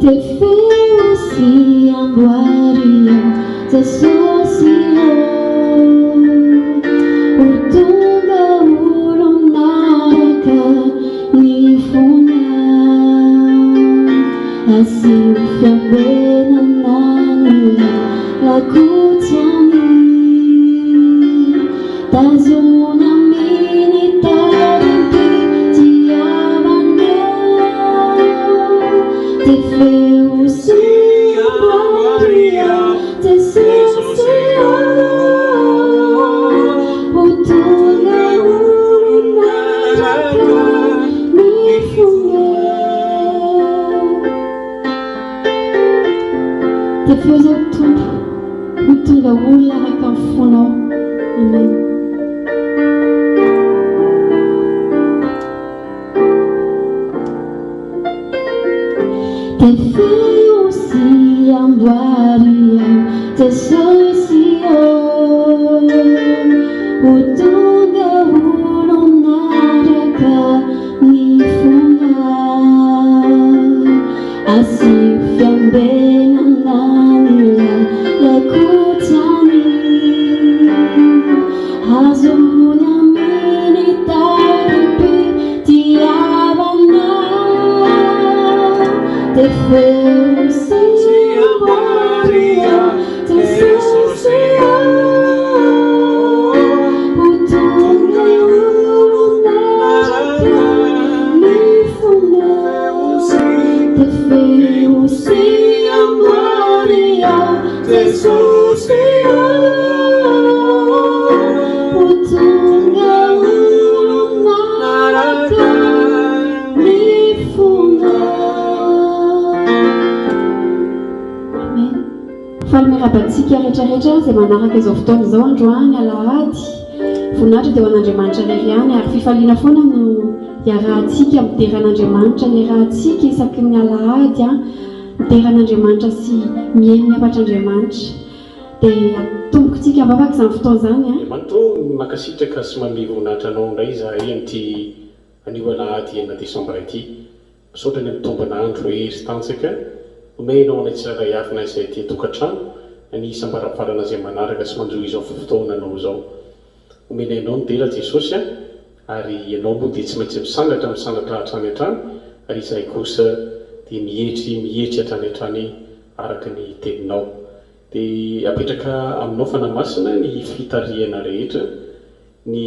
Te feci amboaria te socio utunga ulonaraka ni funa assim fiambena nanula la kutiani tazuna militari tiamana te feci amboaria te socio utunga ulonaraka ni funa te feci utunga ulonaraka ni funa. Amen. Te feci amboaria te socio utunga ulonaraka ni funa assim fiambena nanula la kutiani hazuna militari tiavana te feci amboaria te socio utunga ulonaraka ni funa te feci amboaria te socio utunga ulonaraka ni funa. Amen. Falmerabatsika rehetrarehetra izay manaraka izao fotoana izao androany alahady voninahitra dia ho an'Andriamanitra irery ihany ary fifaliana foana no iarahantsika mideran'Andriamanitra iarahantsika isaky ny alahady mideran'Andriamanitra sy mihaino miapatr'Andriamanitra dia atombokontsika mivavaka izany fotoana izany Manto makasitraka sy manome voninahitra anao indray izahay an'ity anio alahady 9 Desambra ity misaotra ny mitombana andro hoe sy tanjaka omenao anay tsara iafina izay ty tokantrano ny isam-baravarana izay manaraka sy manjohy izao fotoana anao izao omenay anao ny dera Jesosy ary ianao moa dia tsy maintsy misandratra hatrany hatrany ary izahay kosa dia mihetry hatrany hatrany araka ny teninao dia apetraka aminao fanamasina ny fitariana rehetra ny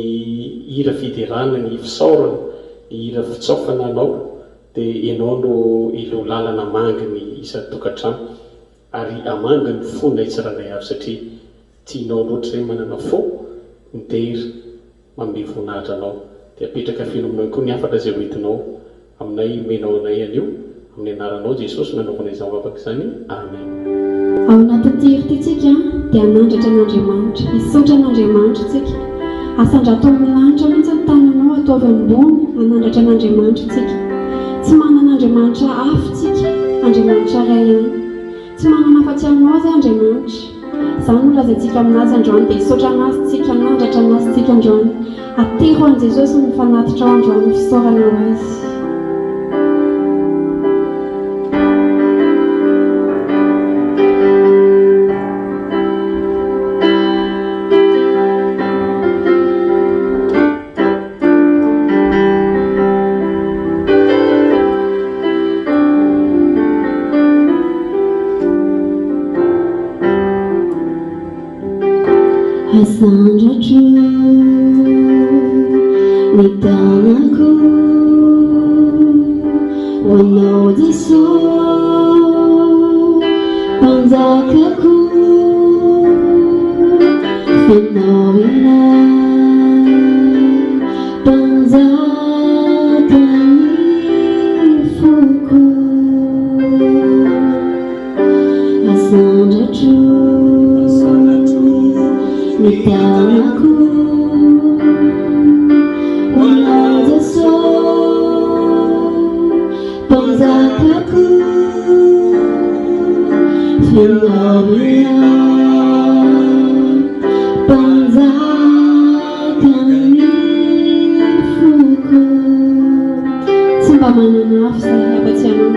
hira fiderana ny fisaorana ny hira fitsaofana anao dia ianao no ilo lalana mangy ny isa tokantrano ary amangy ny fona itsiraray avy satria tianao loatra izay manana fo midera manome voninahitra anao dia apetraka feno aminao koa ny afatra izay hoentinao aminay menao anay anio amin'ny anaranao Jesosy nanaovana izany vavaka izany amen. Ao anatin'ity herintsika dia hanandratra an'Andriamanitra hisaotra an'Andriamanitra tsika asandrato amin'ny lanitra mihitsy ny tananao ataovy ambony hanandratra an'Andriamanitra tsika tsy manana Andriamanitra hafintsika Andriamanitra iray ihany tsy manana afa-tsy aminao izay Andriamanitra izany no lazaintsika aminazy androany dia hisaotra anazy tsika hanandratra anazy tsika androany atero an' Jesosy ny mifanatitra ao androany ny fisaorana ho azy. Asandratro ny tanako ho anao Jesosy mpanjakako fenao ilay mpanjaka ny foko asandratro ny tanako ho anao Jesosy mpanjakako fenao ilay mpanjaka ny foko tsy mba manana hafa izahay afa-tsy anao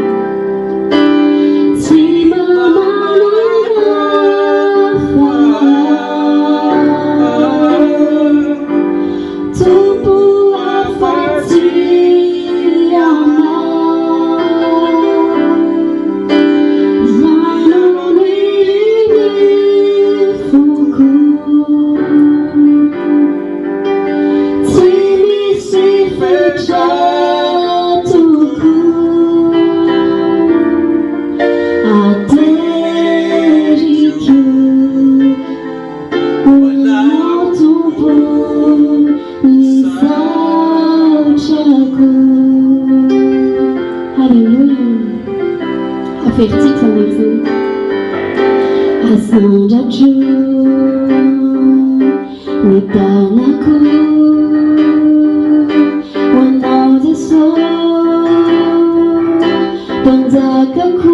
vertiky zany ery zany azandratro ny tanako hoanao Jesosy mpanjakako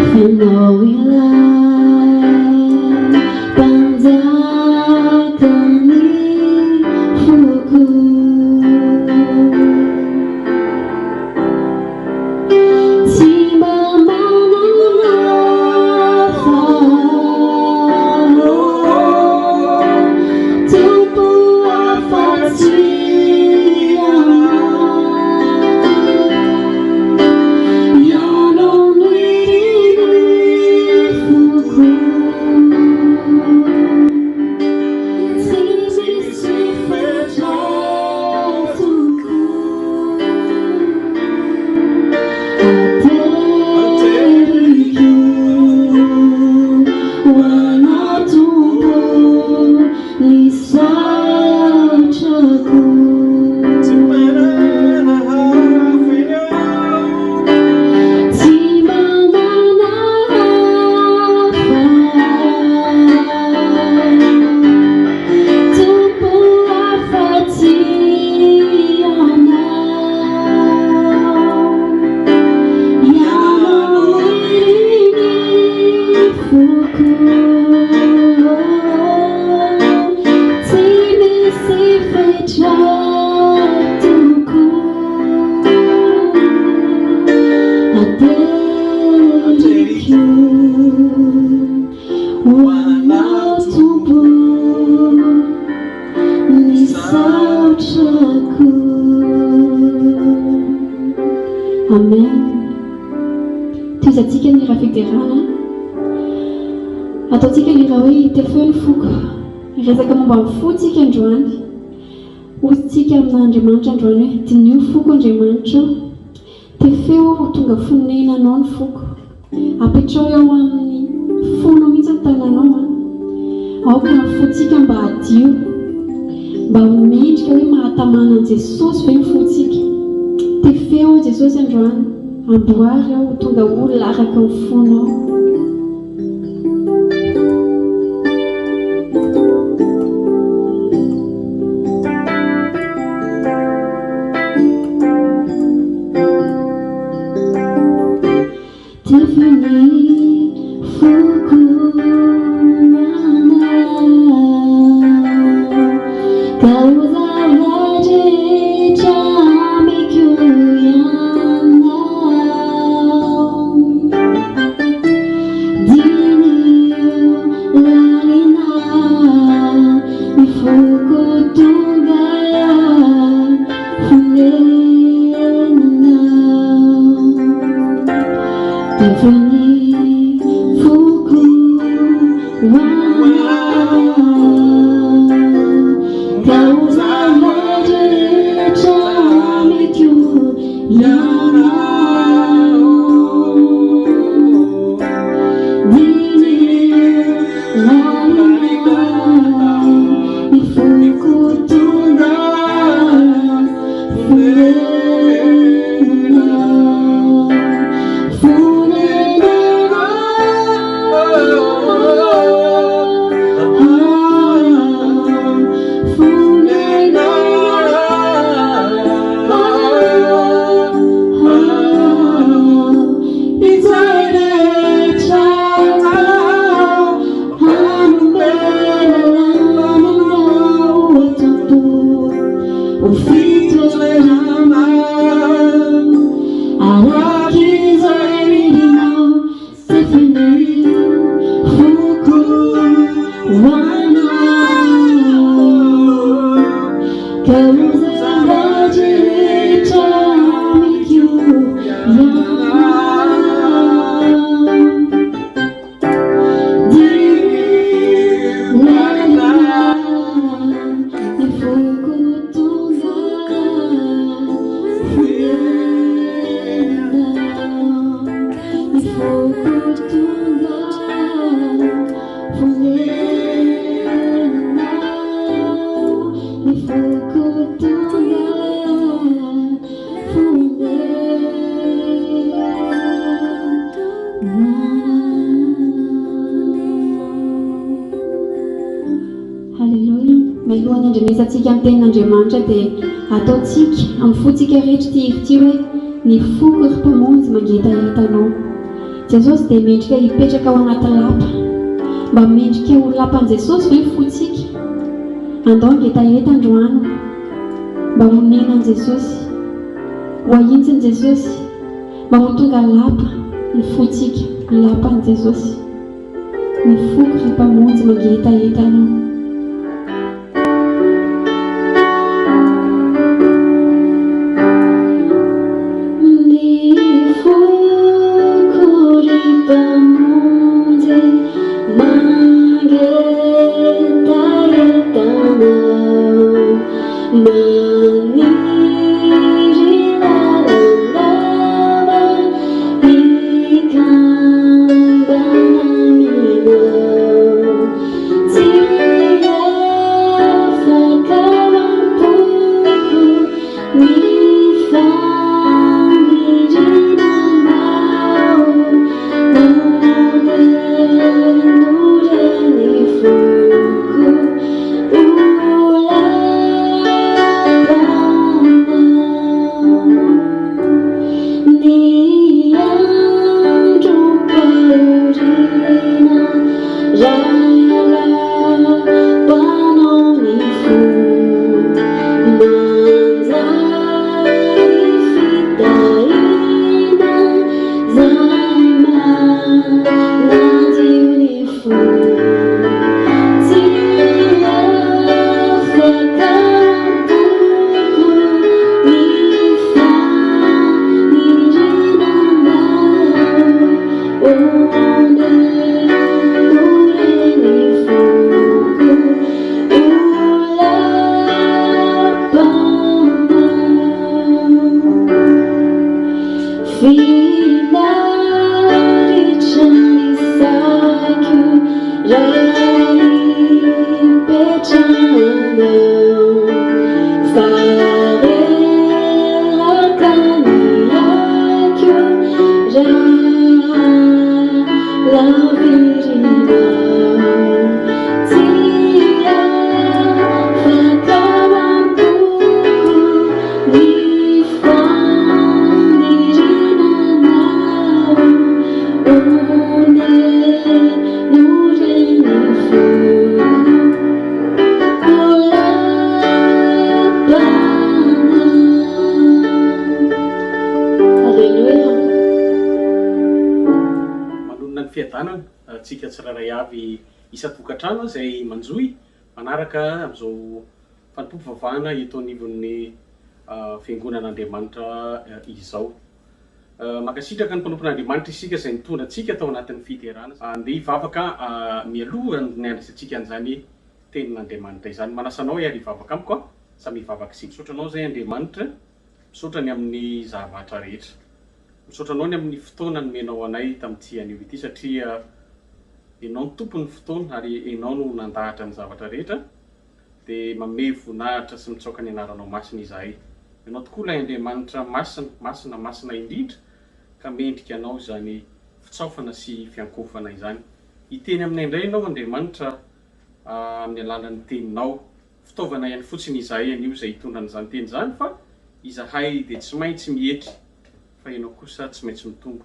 fenao ilay mpanjakany foko tsy mba manana tompo afatsy ianao no iriny foko tsy misy fetraitoko ateriko hoana tompo ny satrako tsy manana tompo afatsy ianao iriny foko tsy misy fetraitoko ateriko hoanao tompo ny satrako. Amen. Toizantsika ny raha fiterana ataontsika ny raha hoe tefeo ny foko resaka momba ny fotsika androany ozintsika amin'Andriamanitra androany hoe dinio foko Andriamanitra tefeo ho tonga fonenanao ny foko apetrao eo amin'ny fonao mihitsy ny tananao aoka ny fotsika mba hadio mba homendrika hoe mahatamana an' Jesosy ve ny fotsika tefeo Jesosy androany amboary aho ho tonga olona araka ny fonao devenu foko causa regia amicchio dinio lalina mi foko tungaya funena devenu foko causa regia amicchio dinio lalina mi foko tungaya resantsika amin'ny tenin'Andriamanitra dia ataontsika amin'ny fontsika rehetra ty ity hoe ny foko ry mpamonjy mangetahetanao. Jesosy dia mendrika hipetraka ao anaty lapa, mba mendrika ho lapan'i Jesosy hoe fontsika. Andao ngetaheta androany mba ho nenan'i Jesosy, ho ahintsiny Jesosy, mba ho tonga lapa ny fontsika, lapan'i Jesosy. Ny foko ry mpamonjy mangetahetanao. Tsika tsiraray avy isa-tokantrano izay manjoy manaraka amin'izao fanompoam-pivavahana eto anivon'ny fiangonan'Andriamanitra izao. Mankasitraka ny mpanompon'Andriamanitra isika izay mitondra antsika tao anatin'ny fiterana. Andeha hivavaka mialoha ny andraisantsika an'izany tenin'Andriamanitra izany. Manasanao ary hivavaka amiko a, samy hivavaka isika. Misotranao izay Andriamanitra, misaotrany amin'ny zavatra rehetra. Misaotranao ny amin'ny fotoana nomenao anay tamin'ity anio ity satria ianao ny tompon'ny fotoana ary ianao no nandahatra ny zavatra rehetra dia manome voninahitra sy mitsoaka ny anaranao masina izahay. Ianao tokoa ilay Andriamanitra masina indrindra ka mendrika anao izany fitsaofana sy fiankofana izany. Hiteny aminay indray ianao Andriamanitra amin'ny alalan'ny teninao. Fitaovana ihany fotsiny izahay anio izay hitondra an'izany teny izany fa izahay dia tsy maintsy mihetry fa ianao kosa tsy maintsy mitombo.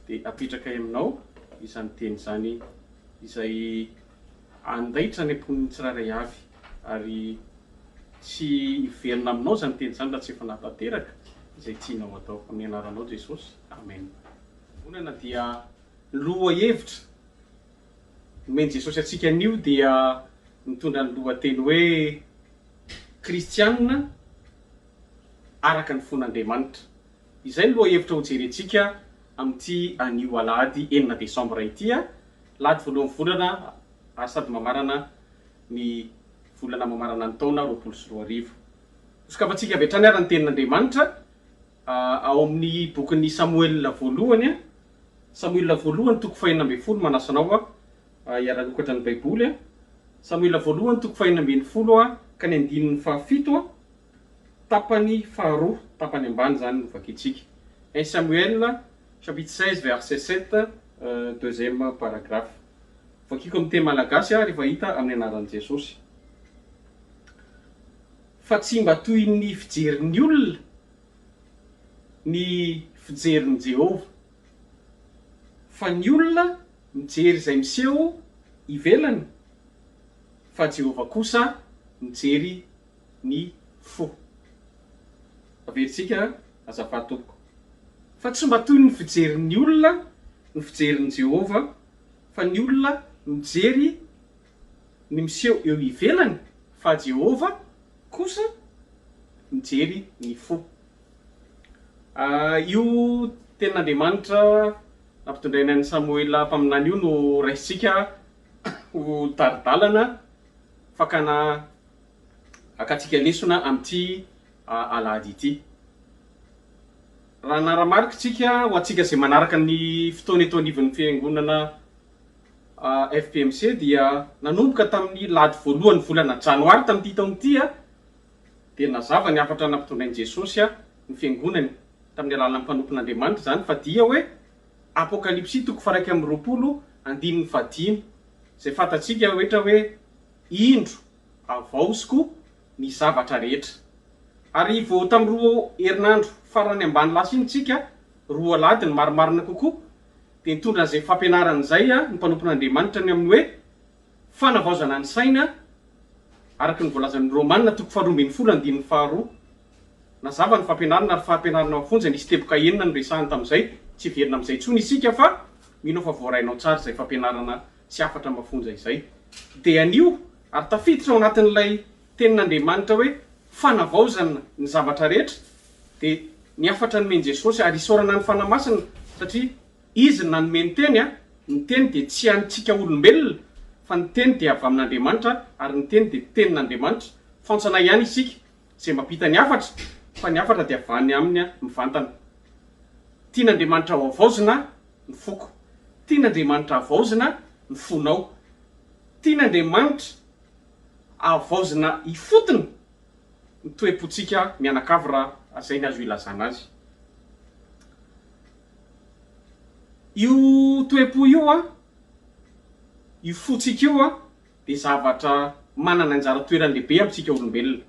Dia apetraka aminao izany teny izany izay andaitra ny ampon'ny tsiraray avy ary tsy hiverina aminao izany teny izany raha tsy efa natanteraka izay tianao atao. Amin'ny anaranao Jesosy, amen. Vonana dia loha hevitra nomeny Jesosy antsika anio dia mitondra ny lohateny hoe kristianina araka ny fon'Andriamanitra. Izay loha hevitra ho jerentsika amin'ity anio alahady 9 Desambra ity a, lahady voalohan'ny volana sady mamarana ny volana mamarana ny taona 2024. Sokafantsika avy hatrany ary ny tenin'Andriamanitra ao amin'ny bokin'ny Samuel voalohany a. Samuel voalohany toko 4:40 manasanao a hiara-lokatra ny Baiboly a. Samuel voalohany toko 4:40 a ka ny 7 a tapany faharoa tapany ambany zany no vakitsika. 1 Samuel chapitre 16 verset 7 deuxième paragraphe. Vakiko amin'ny teny malagasy a rehefa hita amin'ny anaran'i Jesosy. fa tsy mba toy ny fijerin'ny olona ny fijerin'i Jehova. Fa ny olona mijery izay miseho ivelany, fa Jehova kosa mijery ny fo. Averintsika azafady tompoko. Fa tsy mba toy ny fijerin'ny olona ny fijerin'i Jehova, fa ny olona mijery ny miseho eo ivelany, fa Jehova kosa mijery ny fo. Io ten'Andriamanitra nampitondraina ny Samoela mpaminany io no raisitsika ho taridalana fakana akatsika lesona amin'ity alahady ity. Raha naramarika tsika ho atsika izay manaraka ny fotoana eto anivon'ny fiangonana FPMC dia nanomboka tamin'ny lahady voalohany volana janoary tamin'ity taon'ity dia nazava ny afatra nampitondrain'i Jesosy ny fiangonany tamin'ny alalan'ny mpanompon'Andriamanitra zany, fa dia hoe Apokalipsy 1:15 izay fantatsika ohatra hoe indro avaosiko ny zavatra rehetra. Ary vao tamin'ny roa herinandro farany ambany lasa iny tsika, roa alahady ny marimarina kokoa, dia nitondra an'izay fampianarana izay ny mpanompon'Andriamanitra ny amin'ny hoe fanavaozana ny saina araka ny voalazan'ny Romanina 12:2. Nazava ny fampianarana ary fampianarana mafonja nisy teboka enina ny resahany tamin'izay, tsy verina amin'izay tsony isika fa mino fa voarainao tsara izay fampianarana sy afatra mafonja izay. Dia anio ary tafiditra ao anatin'ilay tenin'Andriamanitra hoe fanavaozana ny zavatra rehetra, dia ny afatra nomeny Jesosy ary isaorana ny fanamasina, satria izy ny nanome ny teny dia tsy antsika olombelona, fa ny teny dia avy amin'Andriamanitra ary ny teny dia tenin'Andriamanitra. Fantsana ihany isika izay mampita ny afatra, fa ny afatra dia avany aminy mivantana. Tian'Andriamanitra avaozina ny foko, tian'Andriamanitra avaozina ny fonao, tian'Andriamanitra avaozina ifotony ny toe-pontsika mianakavy raha izay ny azo ilazana azy. Io toe-po io io fotsika io dia zavatra manana anjara toerany lehibe amintsika olombelona.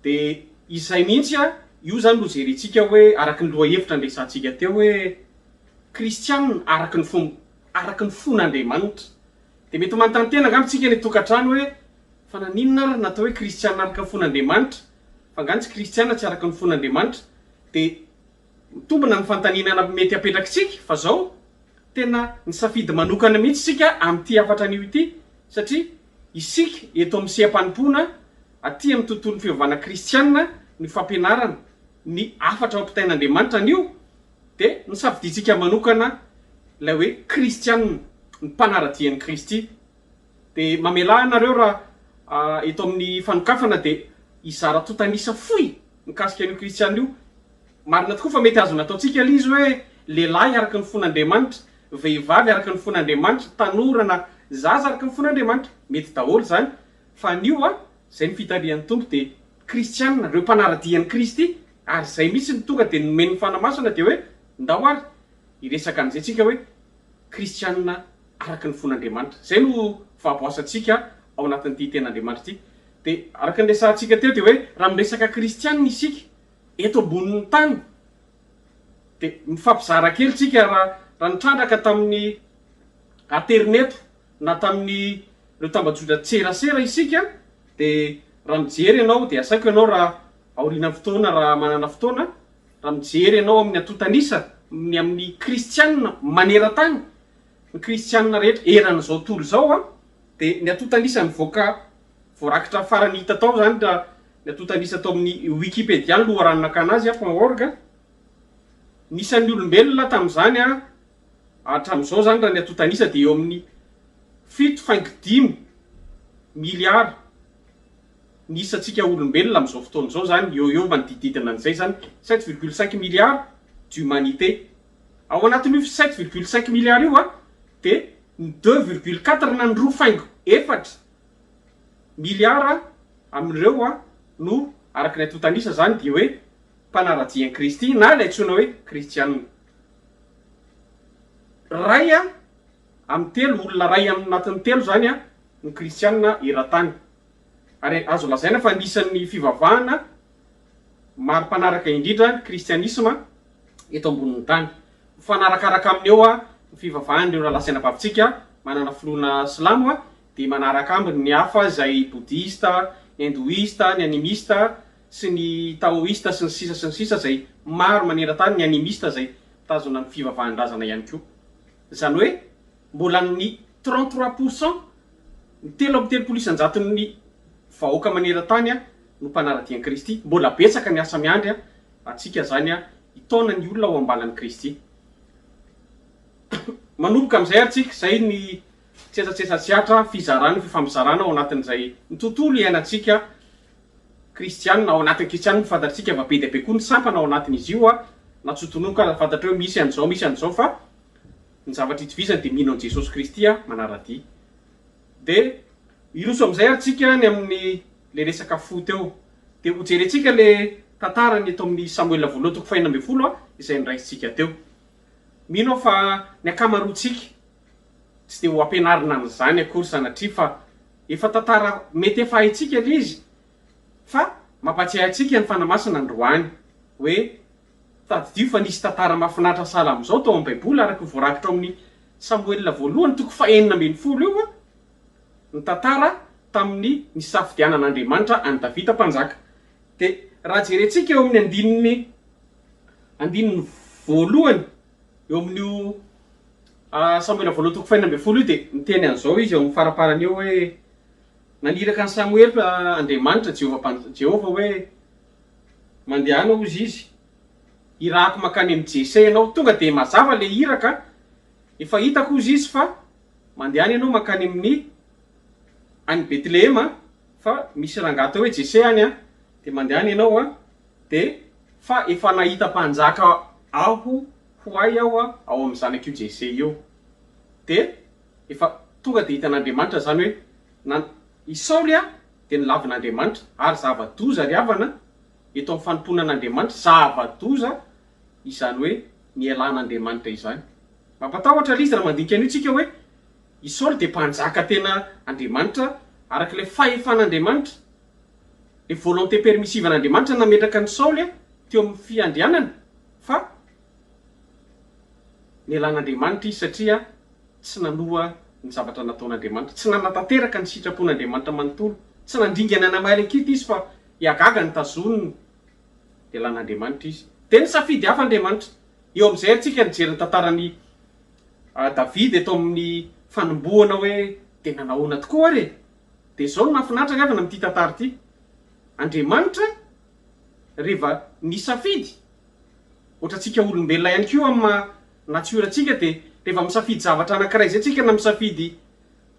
Dia izay mihitsy io zany no jerentsika hoe araky ny lohahevitra andresantsika teo hoe kristianina araky ny fon'Andriamanitra. Dia mety manontany tena angambitsika ny tokantrano hoe fa naninona ary natao hoe kristianina araka ny fon'Andriamanitra, fa angany tsy kristianina tsy araka ny fon'Andriamanitra. Dia mitombona ny fantaninana mety apetrakitsika, fa zao tena ny safidy manokana mihitsy isika amin'ity afatra anio ity, satria isika eto amin'ny seha-panimpona aty amin'ny tontolon'ny fivavahana kristianina ny fampianarana ny afatra mampitain'Andriamanitra anio, dia ny safiditsika manokana ilay hoe kristianina ny mpanaradian'i Kristy. Dia mamela anareo raha eto amin'ny fanokafana dia izara totanisa fohy mikasika an'io kristianina io. Marina tokoa fa mety azo nataontsika ilay izy hoe lehilahy araka ny fon'Andriamanitra, vehivavy araka ny fon'Andriamanitra, tanora na zaza araka ny fon'Andriamanitra, mety daholo zany. Fa anio izay ny fitarian'ny tompo dia kristianina, ireo mpanaradian'i Kristy, ary izay mihitsy ny tonga dia nomeny ny fanamasina dia hoe ndao ary hiresaka an'izay tsika hoe kristianina araka ny fon'Andriamanitra. Izay no fahaboasantsika ao anatin'ity ten'Andriamanitra ity. Dia araka ny resantsika teo dia hoe raha miresaka kristianina isika eto ambonin'ny tany, dia mifampizara kely tsika raha nitrandraka tamin'ny aterineto na tamin'ny ireo tambajotra tserasera isika, dia raha mijery ianao dia asaiko ianao raha aoriana fotoana, raha manana fotoana, raha mijery ianao amin'ny atotanisa ny amin'ny kristianina maneran-tany, ny kristianina rehetra eran'izao tontolo izao dia ny atotanisa mivoaka voarakitra farany hita tao zany raha ny atotanisa tao amin'ny Wikipédia ny loharanonakana azy .org. Nisan'ny olombelona tamin'izany hatramin'izao zany raha ny atotanisa dia eo amin'ny 7.5 miliara nisantsika olombelona amin'izao fotoana izao zany, eo manodididina an'izay zany 7,5 milliards d'humanité. Ao anatin'io 7,5 milliards io dia 2,4 na ny 2.4 miliara amin'ireo no araka ny atotanisa zany dia hoe mpanaradian'i Kristy na ilay antsoina hoe kristianina. Ray amin'ny telo, olona ray amin'ny anatin'ny telo zany ny kristianina eran-tany. ary azo lazaina fa anisan'ny fivavahana maro-panaraka indrindra kristianisma eto ambonin'ny tany. Fanarakaraka aminy eo a fivavahany reo lasaina papitsika manana filoana silamo a de manaraka ambiny ny hafa zay boudista, ny hindoista, ny animista sy ny taoista sy ny sisa zay maro maneran-tany, ny animista zay tazona ny fivavahan-drazana ihany koa. Zany hoe mbola ny 33% ny 3.3% vahoaka maneran-tany a no mpanaratian'i Kristy. Mbola betsaka ny asa miandry a atsika zany a hitona ny olona ao ambalan'i Kristy. Manomboka amin'izay atsika zay ny tsetsatsiatra fizarana fifamizarana ao anatin'izay ny tontolo iainantsika kristianina ao anatin'ny kristianina fantatritsika fa be dia be koa ny sampana ao anatin'izy io a na tsy tononoka fantatra hoe misy an'izao fa ny zavatra itovizany de mino an' Jesosy Kristy a manaradia. De iroso amin'izay atsika ny amin'ny le resaka fo teo de ho jerentsika le tantarany eto amin'ny Samuel voalohany toko 4 a izay niraisintsika teo. Mino aho fa ny akamaroantsika tsy de ho ampianarina an'izany akory sanatria fa efa tantara mety efa haitsika le izy fa mampatsiahy atsika ny fanamasina androany hoe tadidio fa nisy tantara mahafinaritra sahala am'izao tao amin'ny baiboly araka voarakitra amin'ny Samuel voalohany toko 4 io a ny tantara tamin'ny nisafidianan'Andriamanitra any Davida mpanjaka. De raha jerentsika eo amin'ny andininy voalohany eo amin'io Samuel voalohany toko 4 io de miteny an'izao izy eo amin'ny faraparany eo hoe naniraka ny Samuel Andriamanitra Jehova hoe mandehana ozy izy irako makany amin'ny Jese ianao, tonga de mazava le iraka efa hitako ozy izy fa mandehana ianao makany amin'ny any Betlehema fa misy rangato hoe Jese any a de mandehana ianao a de fa efa nahita mpanjaka aho ho ay aho a ao amin'ny zanak'io Jese io. De efa tonga de hitan'Andriamanitra zany hoe i Saoly a de nilavin'Andriamanitra ary zava-doza ry havana eto amin'ny fanomponan'Andriamanitra, zava-doza izany hoe nialan'Andriamanitra izany. Mampatahotra l'izy raha mandinika an'io tsika hoe i Saoly de mpanjaka tena Andriamanitra araka le fahefan'Andriamanitra, le volonté permissive n'Andriamanitra nametraka ny Saoly teo amin'ny fiandrianana fa nialan'Andriamanitra izy satria tsy nanoa ny zavatra nataon'Andriamanitra, tsy nanatanteraka ny sitrapon'Andriamanitra manontolo, tsy nandringana namaly akita izy fa iagaga ny tazoniny nialan'Andriamanitra izy. De nisafidy hafa Andriamanitra. Eo amin'izay atsika nijery ny tantarany David eto amin'ny fanombohana hoe tena nahoana tokoa ary. De zao no mahafinaritra ny avana amin'ity tantara ity. Andriamanitra rehefa nisafidy ohatratsika olombelona ihany koa amin'ny natiorantsika de rehefa misafidy zavatra anankiray zay tsika na misafidy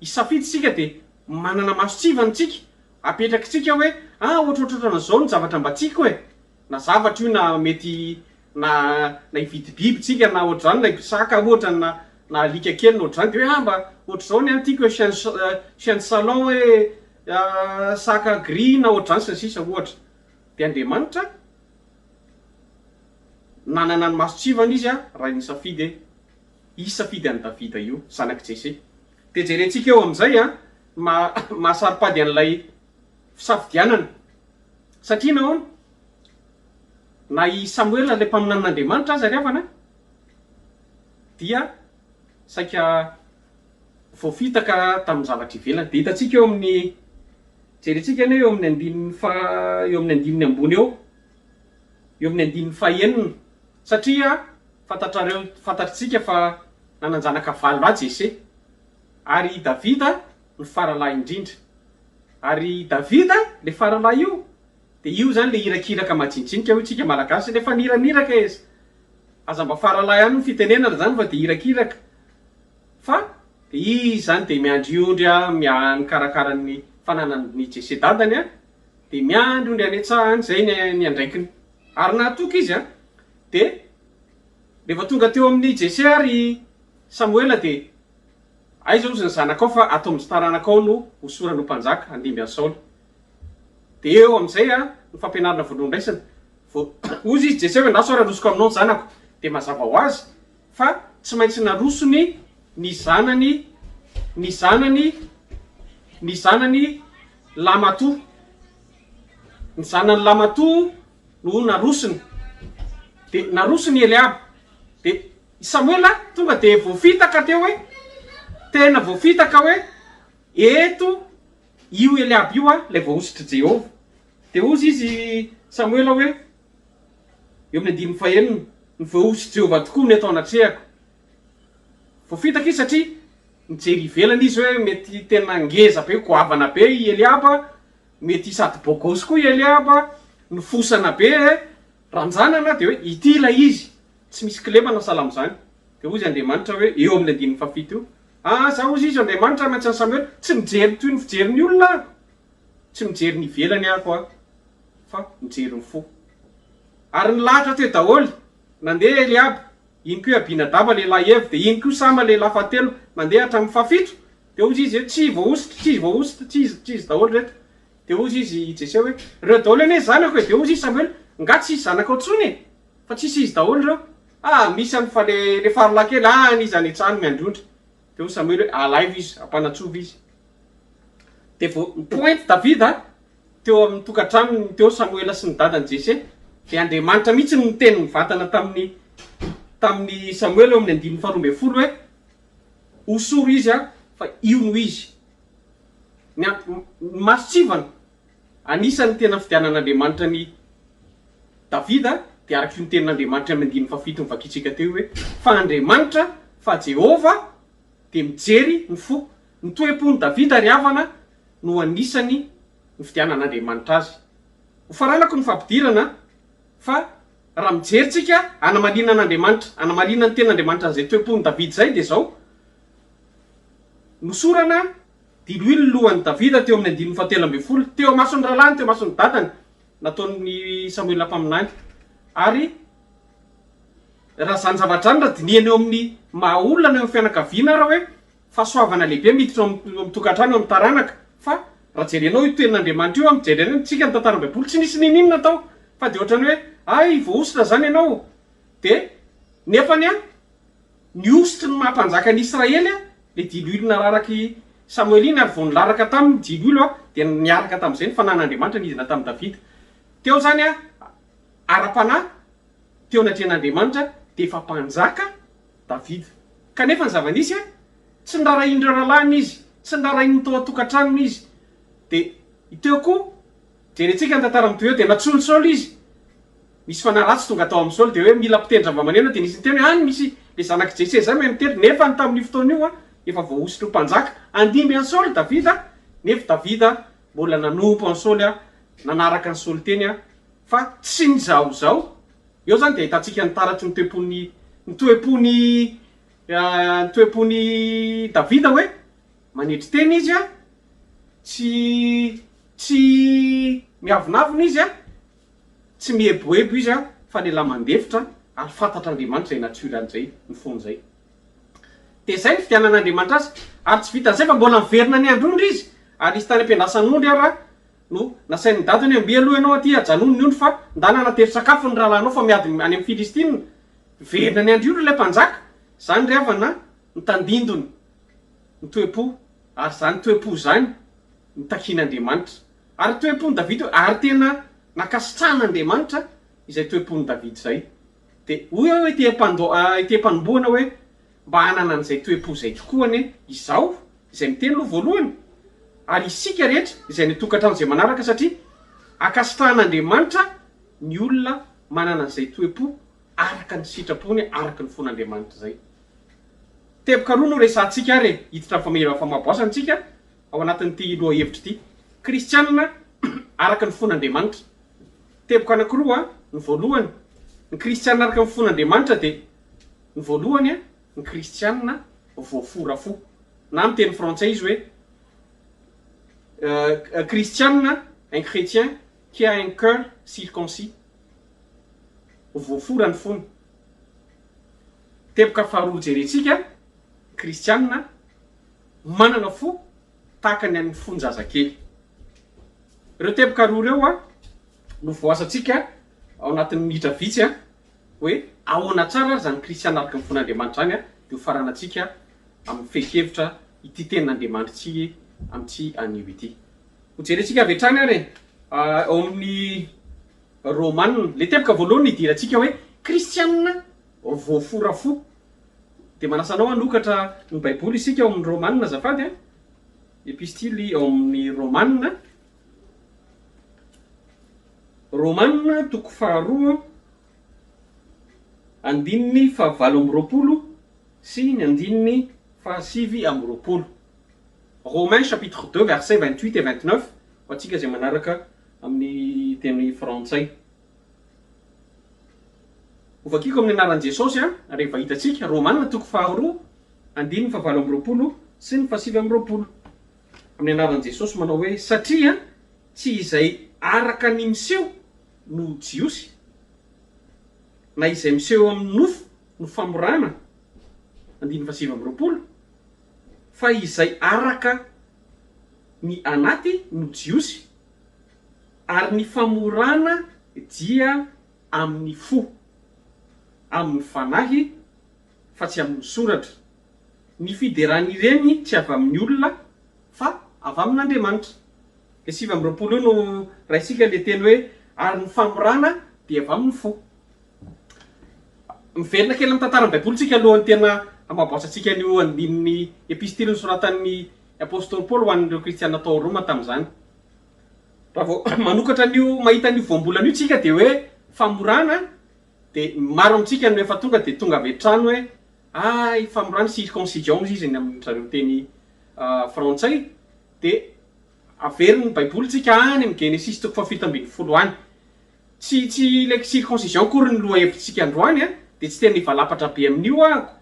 isafidy tsika de manana masotsivany tsika apetraky tsika hoe ohatrohatran'izao ny zavatra mba tiako e, na zavatra io na mety na hividy biby tsika na ohatr'izany na saka ohatra na alika kely na ohatr'izany de hoe mba ohatr'izao ny antiako hoe chien de salon hoe saka gris na ohatr'izany sy ny sisa ohatra. De Andriamanitra nanana ny masotsivany izy a raha nisafidy isafidy an'i Davida io zanaky Jese. De jerentsika eo amin'izay a mahasaripady an'ilay fisafidianana satria nahoana na i Samuel le mpaminan'Andriamanitra aza ry havana dia saika voafitaka tamin'ny zavatra ivelany. De hitatsika eo amin'ny jerentsika ane eo amin'ny andininy ambony eo amin'ny andininy fahaenina satria fantatritsika fa nananjanaka valolahy Jese ary Davida ny faralahy indrindra. Ary Davida le faralahy io de io zany le irakiraka majinijinika io tsika malagasy le faniraniraka izy. Aza mba faralahy ihany ny fitenenana zany fa de irakiraka. Fa de izy zany de miandry mikarakara ny fananan'ny Jese dadany a de miandry ondry anetsahany zay ny andraikiny. Ary nahatoky izy a de rehefa tonga teo amin'ny Jese ary Samuel de aiza ozy ny zanakao fa atao amin'ny taranakao no hosorano mpanjaka andimby an'i Saoly. De eo amin'izay a ny fampianarana voalohany raisana ozy izy Jese hoe ndaso ararosoko aminao ny zanako de mazava ho azy fa tsy maintsy narosony ny zanany lamatoa ny zanany Lamato no narosiny, de narosiny Eliab. De Samuela tonga de voafitaka teo hoe tena voafitaka hoe eto io Eliab io lay voahositry Jehova. De ozy izy Samuela hoe eo amin'ny 5 ny voahositry Jehova tokoa ny atao anatrehako. Voafitaka izy satria mijery ivelany izy hoe mety tena ngeza be, goavana be i Eliab, mety sady bogosy koa i Eliab, nofosana be ranjanana, de hoe ity ilay izy tsy misy kilemana salamo zany. De ozy Andriamanitra hoe eo amin'ny 7 io. Za ozy izy Andriamanitra maintsy Samuel tsy mijery toy ny fijery ny olona, tsy mijery ny ivelany ako fa mijery ny fo. Ary nilahatra teo daholo, nandeha Eliab, iny koa Abinadaba lehilahy Evy, de iny koa Sama lehilahy fahatelo, mandeha hatramin'ny 7. De ozy izy tsy voahositra, tsy izy daholo reto. De ozy izy Jeseo hoe reo daholo anie zanako e. De ozy izy Samuel nga tsy izy zanako antsony fa tsisy izy daholo reo. Misy any fa le farolahy kely nizy any an-trano miandrondra. De ozy Samuel hoe alaivo izy, ampanatsovy izy. De vo nipointy Davida teo amin'ny tokantranony teo Samuela sy ny dadany Jese. De Andriamanitra mihitsy ny teny mivantana tamin'ny Samuel eo amin'ny 12 hoe osoro izy fa io no izy. Ny masitsivana anisany tena fidianan'Andriamanitra ny Davida, de araky ny tenin'Andriamanitra amin'ny 7 mivakitsika teo hoe fa Andriamanitra fa Jehova de mijery ny fo. Ny toe-pony Davida ry havana no anisany ny fidianan'Andriamanitra azy. Ho faranako ny fampidirana fa raha mijeritsika anamarinan'Andriamanitra, anamarinany ten'Andriamanitra zay toe-pony Davida zay, de zao nosorana diloilo lohan'ny Davida teo amin'ny 17 teo mason'ny ralany, teo mason'ny dadany, nataon'ny Samuel ampaminany. Ary raha zany zavatra any raha diniany eo amin'ny mahaolona eo amin'ny fianakaviana raha hoe fahasoavana lehibe miditra amin'ny tokantrano amin'ny taranaka. Fa raha jerenao io tenin'Andriamanitra io, mijerenao tsika ny tantara Baiboly tsy nisy ninona tao, fa de ohatrany hoe voahositra zany ianao. De nefany ny ositry ny mahampanjaka ny Israely le diloilo nararaky Samuel iny, ary vo nilaraka tamin'ny diloilo de niaraka tamin'izay ny fanan'Andriamanitra nidina tamin'ny Davida. Teo zany ara-panahy teo anatrehan'Andriamanitra de efa mpanjaka Davida. Kanefa ny zava-nisy tsy ndarahindreo ralany izy, tsy ndarahiny tao atokantranony izy. De iteo koa jerentsika ny tantara mitoy eo de natsony Saoly izy. Misy fanaratsy tonga atao amin'ny Saoly de hoe mila mpitendry zava-maneno, de nisy ny teny hoe misy le zanaky Jese zay mahay mitendry, nefa tamin'ny fotoana io efa voahositry ho mpanjaka. Andimby an'i Saoly Davida, nefa Davida mbola nanompo an'i Saoly nanaraka ny Saoly teny fa tsy nizaozao. Eo zany de ahitantsika ny taratry ny toe-pony Davida hoe manetry teny izy tsy miavonavona izy tsy mihebohebo izy fa lehilahy mandefitra ary fantatr'Andriamanitra zay natioran'izay ny fon'izay. De zay ny fidianan'Andriamanitra azy, ary tsy vitan'izay fa mbola miverina ny androndra izy. Ary isy tany ampiandrasan'ondry no nasain'ny dadany hoe mbia aloha ianao aty ajanonony io fa ndana natero sakafo ny rahalahinao fa miady any amin'ny Filistina. Verina ny andriondra ilay mpanjaka. Zany ry havana nitandindony ny toe-po, ary zany toe-po zany nitakian'Andriamanitra. Ary toe-pony Davida ary tena nakasitran'Andriamanitra izay toe-pony Davida zay. De hoy hoe ite-panomboana hoe mba hanana an'izay toe-po zay tokoa izao izay miteny aloha voalohany. Ary isika rehetra izay ny tokantrano izay manaraka, satria akasitran'Andriamanitra ny olona manana an'izay toe-po araka ny sitrapony, araka ny fon'Andriamanitra zay. Teboka roa no resantsika ary hiditra famaboasantsika ao anatin'ity loha hevitra ity. Kristianina araka ny fon'Andriamanitra. Teboka anankiroa ny voalohany, ny kristianina araka ny fon'Andriamanitra de ny voalohany ny kristianina voafora fo. Na amin'ny teny frantsay izy hoe Christian, un chrétien qui a un cœur circoncis. Voafora ny fony. Teboka faharoa jerentsika, kristianina manana fo tahaka ny an'ny fonjazakely. Ireo teboka roa ireo no voasantsika ao anatin'ny minitra vitsy hoe ahoana tsara zany kristianina araka ny fon'Andriamanitra zany de ho faranantsika amin'ny fehi-kevitra ity tenin'Andriamanitra ity amin'ity anio ity. Ho jerentsika avy hatrany ary ao amin'ny romanna le tepaka voalohany idirantsika hoe kristianina voaforafo de manasanao anokatra ny baiboly isika ao amin'ny romanna zafady a epistily ao amin'ny romanna toko faharoa andininy fahavalo amby roapolo sy ny andininy fahasivy amby roapolo. Romains chapitre 2 verset 28 et 29 ho atsika zay manaraka amin'ny teny frantsay. Ovakiko amin'ny anaran'i Jesosy a rehefa hitatsika romanna toko faharoa andininy fahavalo amby roapolo sy ny fahasivy amby roapolo. Amin'ny anaran'i Jesosy manao hoe satria tsy izay araka ny miseho no jiosy na izay miseho amin'ny nofo no famorana andininy fahasivy amby roapolo fa izay araka ny anaty no jiosy ary ny famorana dia amin'ny fo amin'ny fanahy fa tsy amin'ny soratra. Ny fideran'ireny tsy avy amin'ny olona fa avy amin'Andriamanitra. Ke sivy amby roapolo no raisika le teny hoe ary ny famorana dia avy amin'ny fo. Miverina kely amin'ny tantaran'ny baiboly tsika alohan'ny tena amaboatsantsika an'io andininy epistily nosoratan'ny apôstôly Paoly ho an'ireo kristiana tao Roma tamin'izany. Raha vao manokatra an'io mahita an'io voambolana io tsika de hoe famorana de maro amintsika no efa tonga de tonga avy hatrany hoe ay famorana circoncision izy ny amin'ny zareo teny frantsay de averiny baiboly tsika any amin'ny Genesis toko fahafito ambin'ny folo any. Tsy le circoncision akory ny loha hevitsika androany a de tsy tena ivalapatra be amin'io ako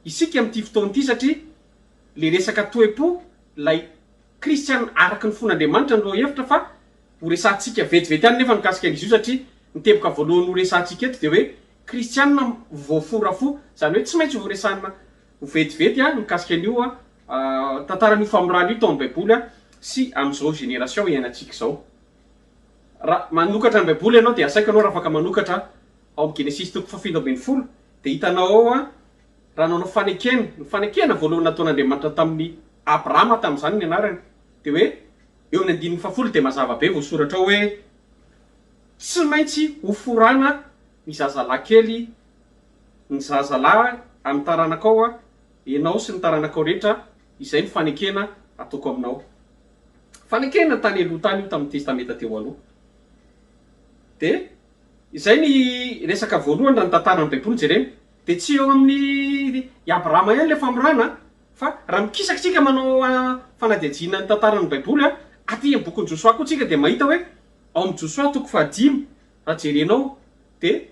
isika amin'ity fotoana ity satria le resaka toe-po lay kristiana araky ny fon'Andriamanitra ny loha hevitra fa ho resantsika vetivety any nefa mikasika an'izy io satria ny teboka voalohany ho resantsika eto de hoe kristianina voaforafo zany hoe tsy maintsy ho resana ho vetivety a mikasika an'io a tantaran'io famorana io tao amin'ny baiboly a sy amin'izao génération iainantsika zao. Raha manokatra ny baiboly ianao de asaiko anao raha afaka manokatra ao amin'ny Genesis toko fahafito ambin'ny folo de hitanao ao a raha nanao fanekena ny fanekena voalohany nataon'Andriamanitra tamin'ny Abrahama tamin'izany ny anarany de hoe eo amin'ny andininy fahafolo de mazava be voasoratra ao hoe tsy maintsy ho forana ny zazalahy kely ny zazalahy amin'ny taranakao a ianao sy ny taranakao rehetra izay ny fanekena ataoko aminao. Fanekena tany aloha tany io tamin'ny testamenta teo aloha. De izay ny resaka voalohany raha ny tantaran'ny baiboly jerena de tsy eo amin'ny Abrahama ihany le famorana fa raha mikisakitsika manao fanadihadiana ny tantaran'ny baiboly a aty amin'ny bokon'ny Josoa koa tsika de mahita hoe ao amin'ny Josoa toko fahadimy raha jerenao de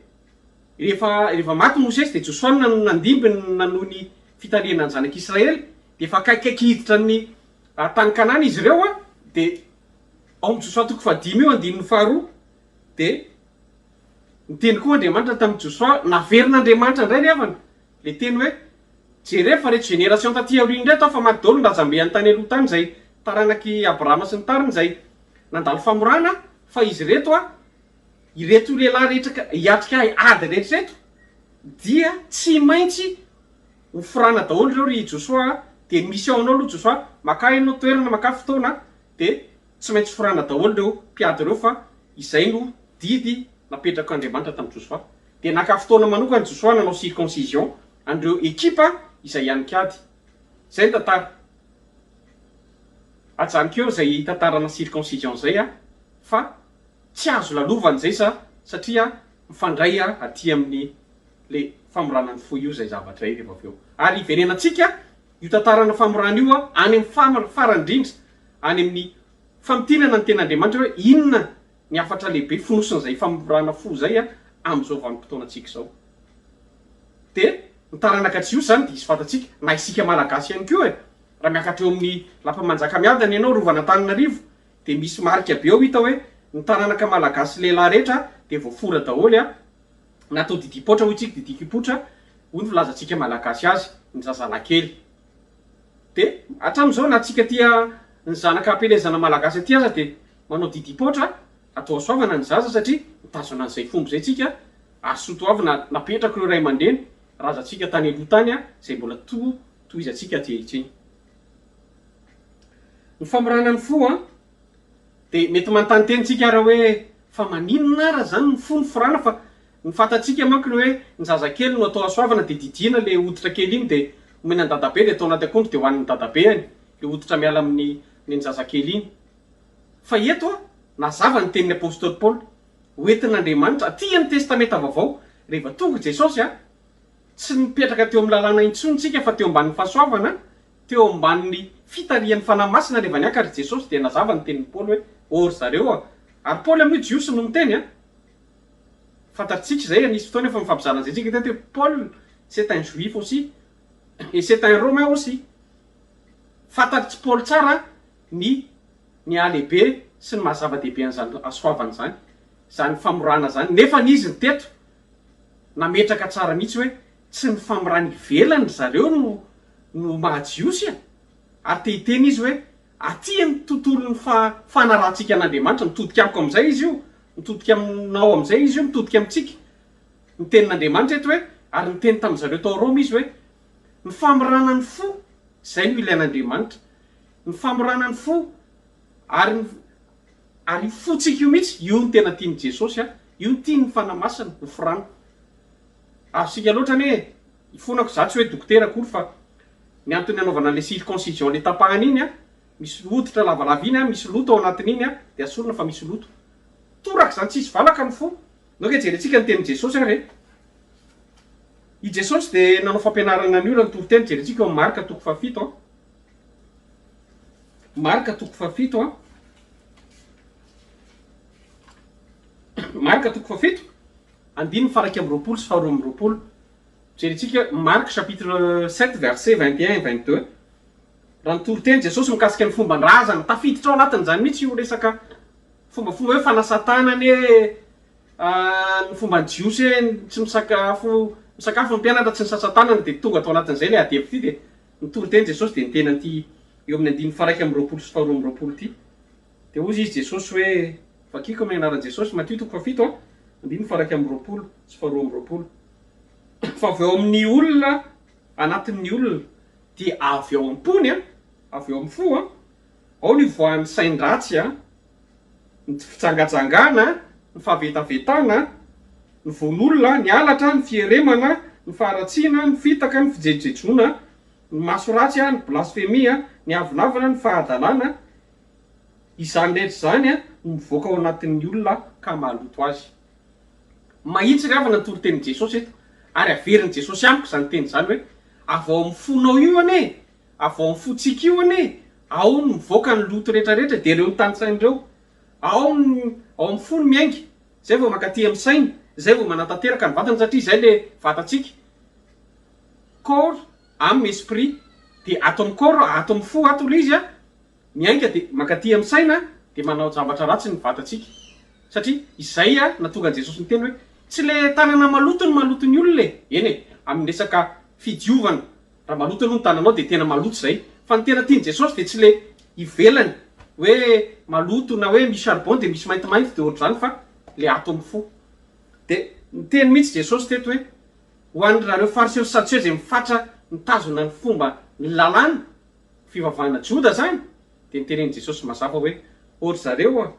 rehefa maty Mosesy de Josoa nandimby nanohy ny fitaliana ny zanak'Israely de efa kaikaiky hiditra ny tany Kanana izy ireo a de ao amin'ny Josoa toko fahadimy io andininy faharoa de niteny koa Andriamanitra tamin'ny Josoa naverin'Andriamanitra indray ny avana le teny hoe jereo fa reto génération taty aoriana indray atao fa maty daholo ndrazambe any tany aloha tany zay taranaky Abrahama sy ny tariny zay nandalo famorana fa izy reto a ireto lehilahy rehetra hiatrika ady rehetrareto dia tsy maintsy ho forana daholo reo ry Josoa de misy ao anao aloha Josoa maka ianao toerana maka fotoana de tsy maintsy forana daholo reo mpiady reo fa izay no didy napetraka Andriamanitra tamin'ny Josoa. De naka fotoana manokana Josoa nanao circoncision andreo ekipa izay ianiky ady. Zay ny tantara. Ajaniko eo zay tantarana circoncision zay a fa tsy azo lalovana zay satria mifandray aty amin'ny le famoranany fo io zay zavatra rehefa avy eo. Ary iverenantsika io tantarana famorana io a any amin'ny farany indrindra any amin'ny famitinana ny ten'Andriamanitra hoe inona ny afatra lehibe fonosin'izay famorana fo zay a amin'izao vanim-potoanantsika zao. De ny taranaka-tsy io zany de isy fantatsika na isika malagasy ihany koa raha miakatra eo amin'ny lapa-manjakamiadana ianao rovana Antananarivo de misy marika be ao hita hoe ny taranaka malagasy lehilahy rehetra de voafora daholo a natao didipotra hoy tsika didikipotra hoy ny filazantsika malagasy azy ny zazalahy kely. De hatramin'izao na tsika tia ny zanaka ampelezana malagasy aty aza de manao didipotra atao asoavana ny zaza satria mitazona an'izay fomba zay tsika asoto avy napetraka ireo ray aman-dreny razantsika tany aloha tany a zay mbola tohizatsika aty ahitsy iny. Ny famorana ny fo a de mety manontany tentsika raha hoe fa maninona raha zany ny fo ny forana fa ny fantatsika manko ny hoe ny zazakely no atao asoavana de didina le hoditra kely iny de omena ny dadabe de atao anaty akondro de hoan'ny dadabe any le hoditra miala amin'ny ny zazakely iny fa eto a nazava ny tenin'ny apôstôly Paoly hoentin'Andriamanitra aty amin'ny testamenta vaovao rehefa tonga Jesosy a tsy mipetraka teo amin'ny lalàna intsontsika fa teo ambanin'ny fahasoavana teo ambanin'ny fitarian'ny fanahy masina rehefa niaka ary Jesosy de nazava ny tenin'ny Paoly hoe ory zareo a ary Paoly amin'io jiosy no miteny a fantatsika zay anisy fotoana efa mifampizana zay tsika teto hoe Paul c'est un juif aussi et c'est un romain aussi fantatsy Paul tsara ny alehibe sy ny mahazava-dehibe an'izany asoavana zany zany famorana zany nefa n'izy ny teto nametraka tsara mihitsy hoe tsy ny famorana ivelany zareo no mahajiosy a ary te hiteny izy hoe aty amin'ny tontolon'ny fanarahantsika an'Andriamanitra mitodika amiko amin'izay izy io mitodika aminao amin'izay izy io mitodika amintsika ny tenin'Andriamanitra eto hoe ary ny teny tamin'izareo tao Roma izy hoe ny famorana ny fo zay no ilain'Andriamanitra ny famorana ny fo ary fotsika io mihitsy io ny tena tiany Jesosy a io ny tiany fanahy masina ny forana azosika loatra ny hoe ifonako za tsy hoe dokotera akory fa ny antony anaovana le circoncision le tapahana iny a misy hoditra lavalava iny a misy loto ao anatin'iny a de asorina fa misy loto toraka zany tsisy valaka ny fo no ke jerentsika ny tenin Jesosy re i Jesosy de nanao fampianarana ny olona ny toroteny jerentsika eo Marka 7 Marka 7 Marka 7 andiny faraky amby roapolo sy faharoa amby roapolo jerentsika Marque chapitre 7 verset 21 et 22 raha nitoroteny Jesosy mikasika ny fomban-drazana tafiditra ao anatin'izany mihitsy io resaka fombafomba hoe fanasatanany ny fomba ny jiosy tsy misakafo ny mpianatra tsy ny sasatanana de tonga atao anatin'izay le adevy ty de nitoroteny Jesosy de niteny an'ity eo amin'ny andiny faraiky amby roapolo sy faharoa amby roapolo ty de ozy izy Jesosy hoe vakiko amin'ny anaran'i Jesosy Matthieu 7 andiny faraiky amby roapolo sy faharoa amby roapolo fa avy eo amin'ny olona anatin'ny olona de avy eo am-pony avy eo amin'ny fo ao ny voan'ny sain-dratsy ny fitsangajangana ny fahavetavetana ny von'olona ny alatra ny fieremana ny faharatsiana ny fitaka ny fijejejona ny masoratsy ny blasfemia ny avinavana ny fahadalana izany rehetra zany no mivoaka ao anatin'ny olona ka mahaloto azy mahitsy rehefa natoriteny Jesosy eto ary averin'i Jesosy amiko zany teny zany hoe avy ao amin'ny fonao io ane avy ao amin'ny fotsika io ane ao ny mivoaka ny loto rehetrarehetra de reo ny tanysain'ireo ao amin'ny fo ny miainga zay vao makaty amin'ny saina zay vao manatanteraka ny vatana satria zay le vatatsika corps âme esprit de ato amin'ny corps ato amin'ny fo ato le izy miainga de makaty amin'ny saina de manao zavatra ratsy ny vatatsika satria izay natonga Jesosy ny teny hoe tsy le tanana maloto ny olona eny amin'ny resaka fidiovana raha maloto ny tananao de tena maloto zay fa ny tena tiany Jesosy de tsy le ivelany hoe maloto na hoe misy charbon de misy maintimainty de ohatr'izany fa le ato amin'ny fo de niteny mihitsy Jesosy teto hoe ho an'ireo fariseo sy sadoseo zay mifatra mitazona ny fomba ny lalàna fivavahana Joda zany de niteneny Jesosy mazava hoe ory zareo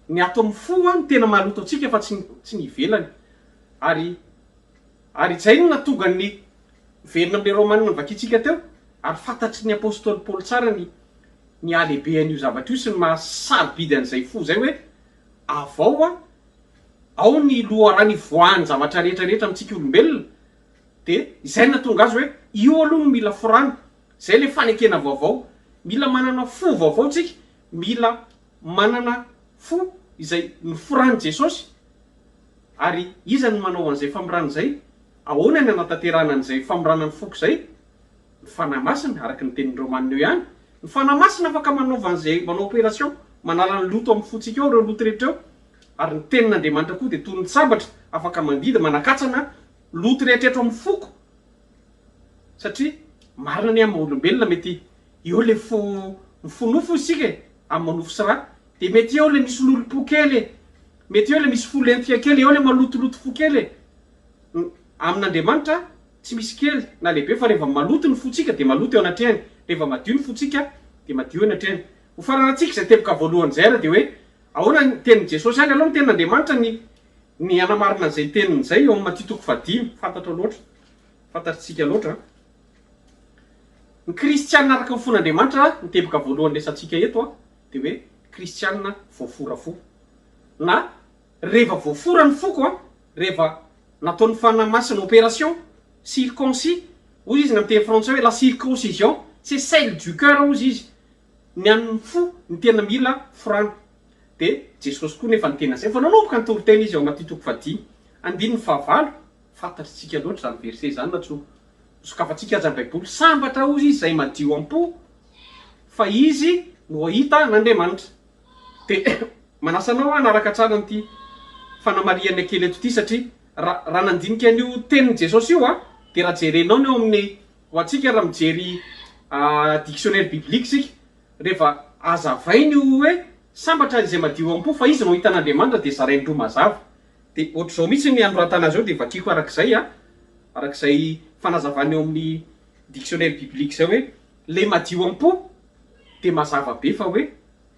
ny ato amin'ny fo ny tena maloto atsika fa tsy ny ivelany ary zay no natonga ny velona am'le Romanina nivakitsika teo ary fantatry ny apôstôly Paoly tsara ny alehibe an'io zavatra io sy ny mahasarobidy an'izay fo zay hoe avao ao ny loharaha ny voahany zavatra rehetrarehetra amintsika olombelona de izay natonga azy hoe io aloha no mila forana zay le fanekena vaovao mila manana fo vaovao tsika mila manana fo izay ny forany Jesosy ary iza ny manao an'izay famorana zay ahoana ny anatanterana an'izay famorana ny foko zay ny fanahy masina araky ny tenin'ny Romanina eo ihany ny fanahy masina afaka manaova an'izay manao opération manala ny loto amin'ny fotsika eo reo loto rehetra eo ary ny tenin'Andriamanitra koa de toy ny sabatra afaka mandidy manakatsana loto rehetrarehetra amin'ny foko satria marina ny amin'ny olombelona mety eo le fonofo isika amin'ny manofo sy raha de mety eo le misy lolo-po kely mety eo le misy folentika kely eo le malotoloto fo kely amin'Andriamanitra tsy misy kely na lehibe fa rehefa maloto ny fotsika de maloto eo anatrehany rehefa madio ny fotsika de madio eo anatrehany ho faranatsika zay teboka voalohan'zay ra de hoe ahoana ny tenin' jesosy any aloha ny tenin'andriamanitra ny anamarina zay tenin'zay eo amin'ny Matthieu 5 fantatra loatra fantatritsika loatra ny kristianina araka ny fon'andriamanitra ny teboka voalohany resantsika eto de hoe kristianina voafora fo na rehefa voafora ny foko rehefa nataon'ny fanamasina opération circoncis ozy izy na miteny frantsay hoe la circoncision c'est celle du cœur ozy izy ny an'ny fo ny tena mila forana de jesosy koa nefa ny tena zay fa nanomboka ny torotena izy ao anaty 5 andininy fahavalo fantatritsika loatra zany verset zany natso sokafatsika azy amin'ny baiboly sambatra ozy izy zay madio am-po fa izy no ahita n'Andriamanitra de manasanao anaraka tsara n'ity fanamariany akely eto ty satria raha nandinika an'io tenin' jesosy io de raha jerenao ny eo amin'ny ho atsika raha mijery dictionnaire biblique sika rehefa azavainy hoe sambatra izay madio am-po fa izy no hita n'Andriamanitra de zaraindro mazava de ohatr'izao mihitsy ny anoratana azy eo de vakiko arak'izay arak'izay fanazavany eo amin'ny dictionnaire biblique zay hoe le madio am-po de mazava be fa hoe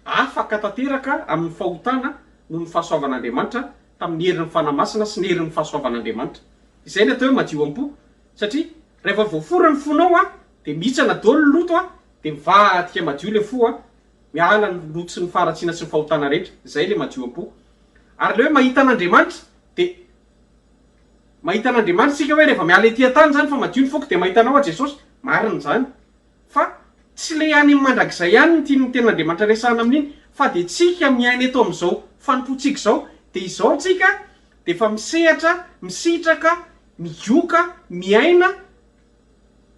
afaka tanteraka amin'ny fahotana no ny fahasoavan'Andriamanitra tamin'ny herin'ny fanamasina sy ny herin'ny fahasoavan'Andriamanitra izay ny atao hoe madio am-po satria rehefa voafora ny fonao de mihitsana daholo loto de mivadika madio le fo miala ny loto sy ny faratsiana sy ny fahotana rehetra zay le madio am-po ary le hoe mahita n'Andriamanitra de mahita n'Andriamanitra sika hoe rehefa miala ety tany zany fa madio ny foko de mahita anao Jesosy marina zany fa tsy le any mandrakizay ihany ny tiany ten'Andriamanitra resahana amin'iny fa de tsika miaina eto amin'izao fanompotsika zao de izao tsika de fa misehatra misitraka mioka miaina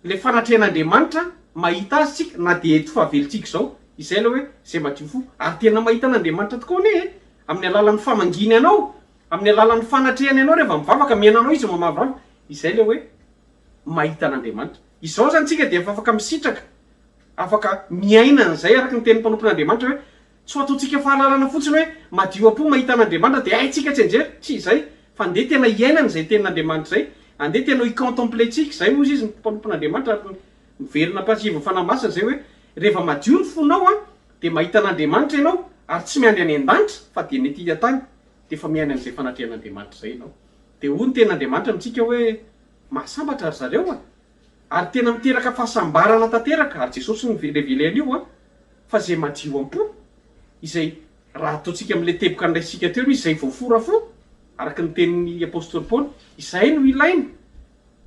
le fanatrehan'Andriamanitra mahita azy tsika na de eto fahavelontsika zao izay le hoe zay madio fo ary tena mahita n'Andriamanitra tokoa ne amin'ny alalan'ny famanginy anao amin'ny alalan'ny fanatrehany anao rehefa mivavaka miainanao izy mamavava izay le hoe mahita n'Andriamanitra izao zany tsika de efa afaka misitraka afaka miaina an'izay araka ny tenin'ny mpanompon'Andriamanitra hoe tsy ataontsika fahalalana fotsiny hoe madio am-po mahita n'Andriamanitra de aitsika tsy anjery tsy izay fa nde tena iainana zay tenin'Andriamanitra zay andeha tena icontempletsika zay ozy izy ny mpanompon'Andriamanitra miverina mpasiva fanamasina zay hoe rehefa madio ny fonao de mahita n'Andriamanitra ianao ary tsy miandry any an-danitra fa de ny ety tany de fa miaina an'izay fanatrehan'Andriamanitra zay ianao de hoy ny tenin'Andriamanitra amintsika hoe mahasambatra ary zareo ary tena miteraka fahasambarana tanteraka ary Jesosy ny velevele an'io fa zay madio am-po izay raha ataontsika am'le teboka andraisika teo izy zay voafora fo araka ny tenin'ny apôstôly Paoly izay no ilaina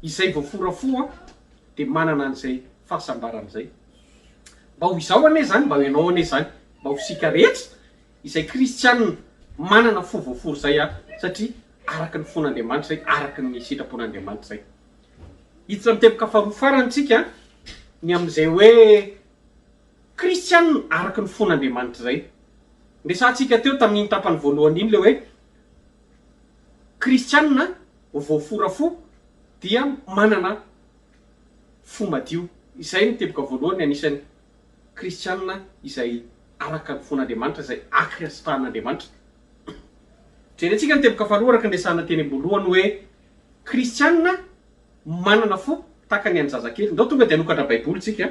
izay voafora fo de manana an'izay fahasambarana zay mba ho izao ane zany mba ianao ane zany mba ho sika rehetra izay kristianina manana fo voafora zay satria araka ny fon'Andriamanitra zay araka ny sitrapon'Andriamanitra zay hiditra miteboka faharoa farantsika ny am'izay hoe kristianina araka ny fon'Andriamanitra zay resantsika teo tamin'iny tapany voalohany iny le hoe kristianina voafora fo dia manana fo madio izay ny teboka voalohany anisan'ny kristianina izay araka ny fon'Andriamanitra zay akristan'Andriamanitra jerentsika ny teboka faharoa araka ny resahana teny am-boalohany hoe kristianina manana fo tahaka ny an'zazakely ndao tonga de anokatra baiboly tsika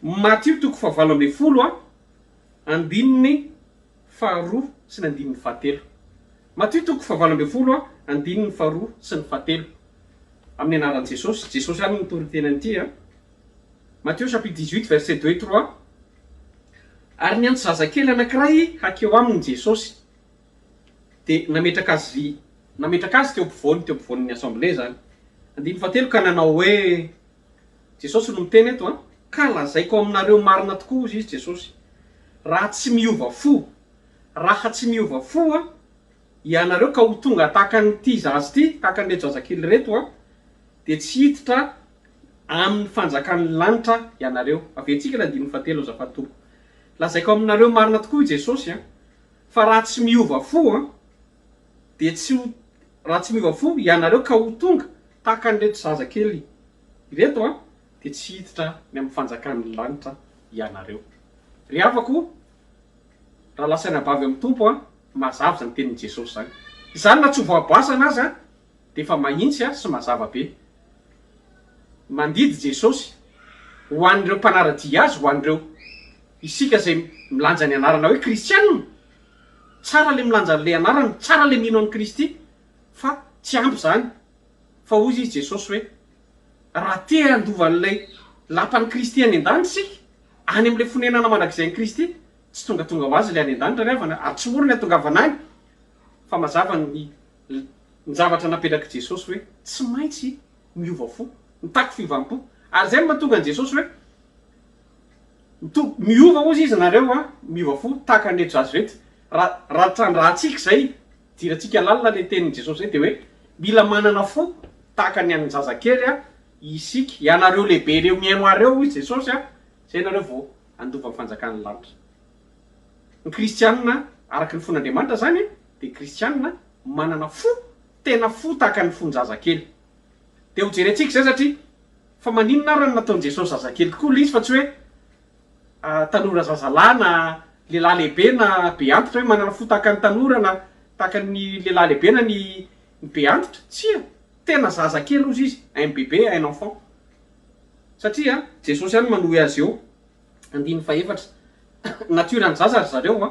Matthieu 7:10 andininy faharoa sy ny andininy fahatelo Matthieu 7:10 andininy faharoa sy ny fahatelo amin'ny anaran'i Jesosy any nitory tenany ity Matthieu chapitre 18 verset 2 et 3 ary ny antsy zazakely anankiray hakeo aminy Jesosy de nametraka azy teo ampovoan'ny assemblée zany andininy fahatelo ka nanao hoe Jesosy no miteny eto ka lazaiko aminareo marina tokoa izy Jesosy raha tsy miova fo ianareo ka ho tonga tahaka nyty zazy ty tahaka n'reto zazakely reto de tsy hiditra amin'ny fanjakan'ny lanitra ianareo aventsika la andininy fahatelo azafady tompo lazaiko aminareo marina tokoa i Jesosy fa raha tsy miova fo de raha tsy miova fo ianareo ka ho tonga tahaka n'reto zazakely reto de tsy hiditra ny amin'ny fanjakan'ny lanitra ianareo ry afako raha lasaina abavy amin'ny tompo mazava zany tenin'i Jesosy zany izany na tsy ho voaboasana azy de fa mahintsy sy mazava be mandidy Jesosy ho an'ireo mpanaradia azy ho an'ireo isika zay milanja ny anarana hoe kristianina tsara le milanja le anarana tsara le mino an'i Kristy fa tsy ampy zany fa ozy izy Jesosy hoe raha te andovan'ilay lapan'ny Kristy any an-danitra sika any am'le fonenana manak'izay ny Kristy tsy tongatonga ho azy le any an-danitra ry havana ary tsy morony atongavana any fa mazava ny zavatra napetraka Jesosy hoe tsy maintsy miova fo mitako fivampo ary zay mahatonga an' Jesosy hoe miova ozy izy nareo a miova fo tahaka ny reto zazy reto raha trandrahantsika zay diratsika lalina le tenin'i Jesosy zay de hoe mila manana fo tahaka ny an'ny zazakely a isika ianareo lehibe reo miainoareo izy Jesosy a zay nareo vao andova ny fanjakan'ny lanitra ny kristianina araky ny fon'Andriamanitra zany de kristianina manana fo tena fo tahaka ny fonjazakely de ho jerentsika zay satria fa maninona ary nataon'i Jesosy zazakely koa le izy fa tsy hoe tanora zazalahy na lehilahy lehibe na be antitra hoe manana fo tahaka ny tanora na tahaka ny lehilahy lehibe na ny be antitra tsia tena zazakely ozy izy un bébé un enfant satria Jesosy ihany manohy azy eo 14 natiorany zaza ry zareo a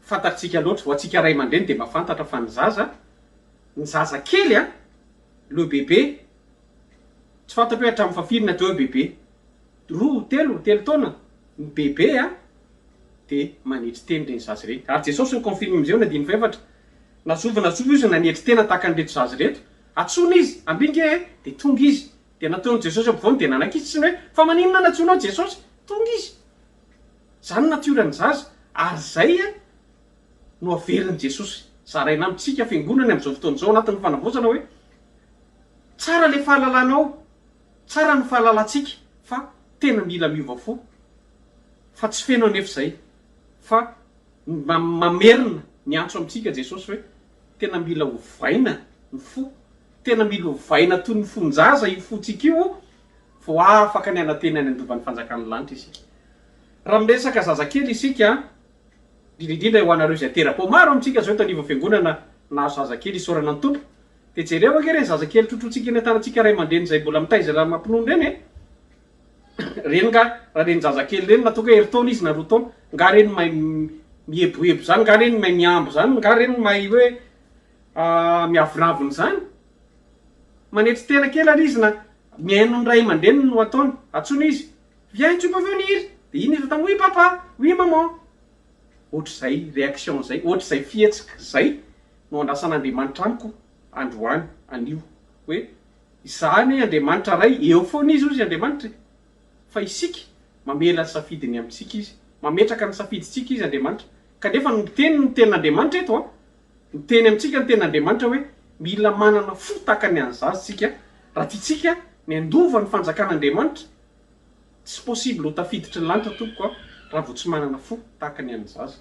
fantatsika loatra ho atsika ray aman-dreny de mahafantatra fa ny zaza kely a le bébé tsy fantatro hoe hatramin'ny fafirina teo hoe bébé roa telo taona ny bébé a de manetry teny reny zazy reto ary Jesosy ny confirme am'izay na 14 nazova izy nanetry tena tahaka ny reto zazy reto atsona izy ambinge de tonga izy de nataon'i Jesosy ampovoany de nanakitsy tsy ny hoe fa maninona natsonao Jesosy tonga izy zany natiorany zaza ary zay a no averin'i Jesosy zaraina amitsika fiangonana am'izao fotoan'izao anatin'ny fanavozana hoe tsara le fahalalanao tsara ny fahalalantsika fa tena mila miova fo fa tsy feno anefa zay fa mamerina ny antso amitsika Jesosy hoe tena mila hovaina ny fo tena mila hovaina toy ny fonjaza io fotsika io vo afaka ny anatena ny andovan'ny fanjakan'ny lanitra isika raha miresaka zazakely isika indrindrindra ho anareo zay tera-po maro amitsika zao taniva fiangonana nahazo zazakely isorana ny tompo de jereo ake reny zazakely trotrotsika eny an-tanatsika ray aman-dreny zay mbola mitaiza raha mampinono reny reny nga raha reny zazakely reny natoka heritaona izy na roa taona nga reny mahay mieboebo zany nga reny mahay miambo zany nga reny mahay hoe miavinaviny zany manetry tena kely ary izy na miaino ny ray aman-dreny no ataony atsona izy viens tu peux venir de iny izy atamo oui papa oui maman ohatr'izay réaction zay ohatr'izay fihetsika zay no andrasan'Andriamanitra amiko androany anio hoe izany Andriamanitra ray eo foana izy ozy Andriamanitra fa isika mamela safidiny amitsika izy mametraka ny safiditsika izy Andriamanitra kanefa miteny ny tenin'Andriamanitra eto a miteny amitsika ny tenin'Andriamanitra hoe mila manana fo tahaka ny any zazysika raha tiatsika ny andova ny fanjakan'Andriamanitra tsy possible ho tafiditry ny lanitra tompoko a raha vao tsy manana fo tahaka ny any zaza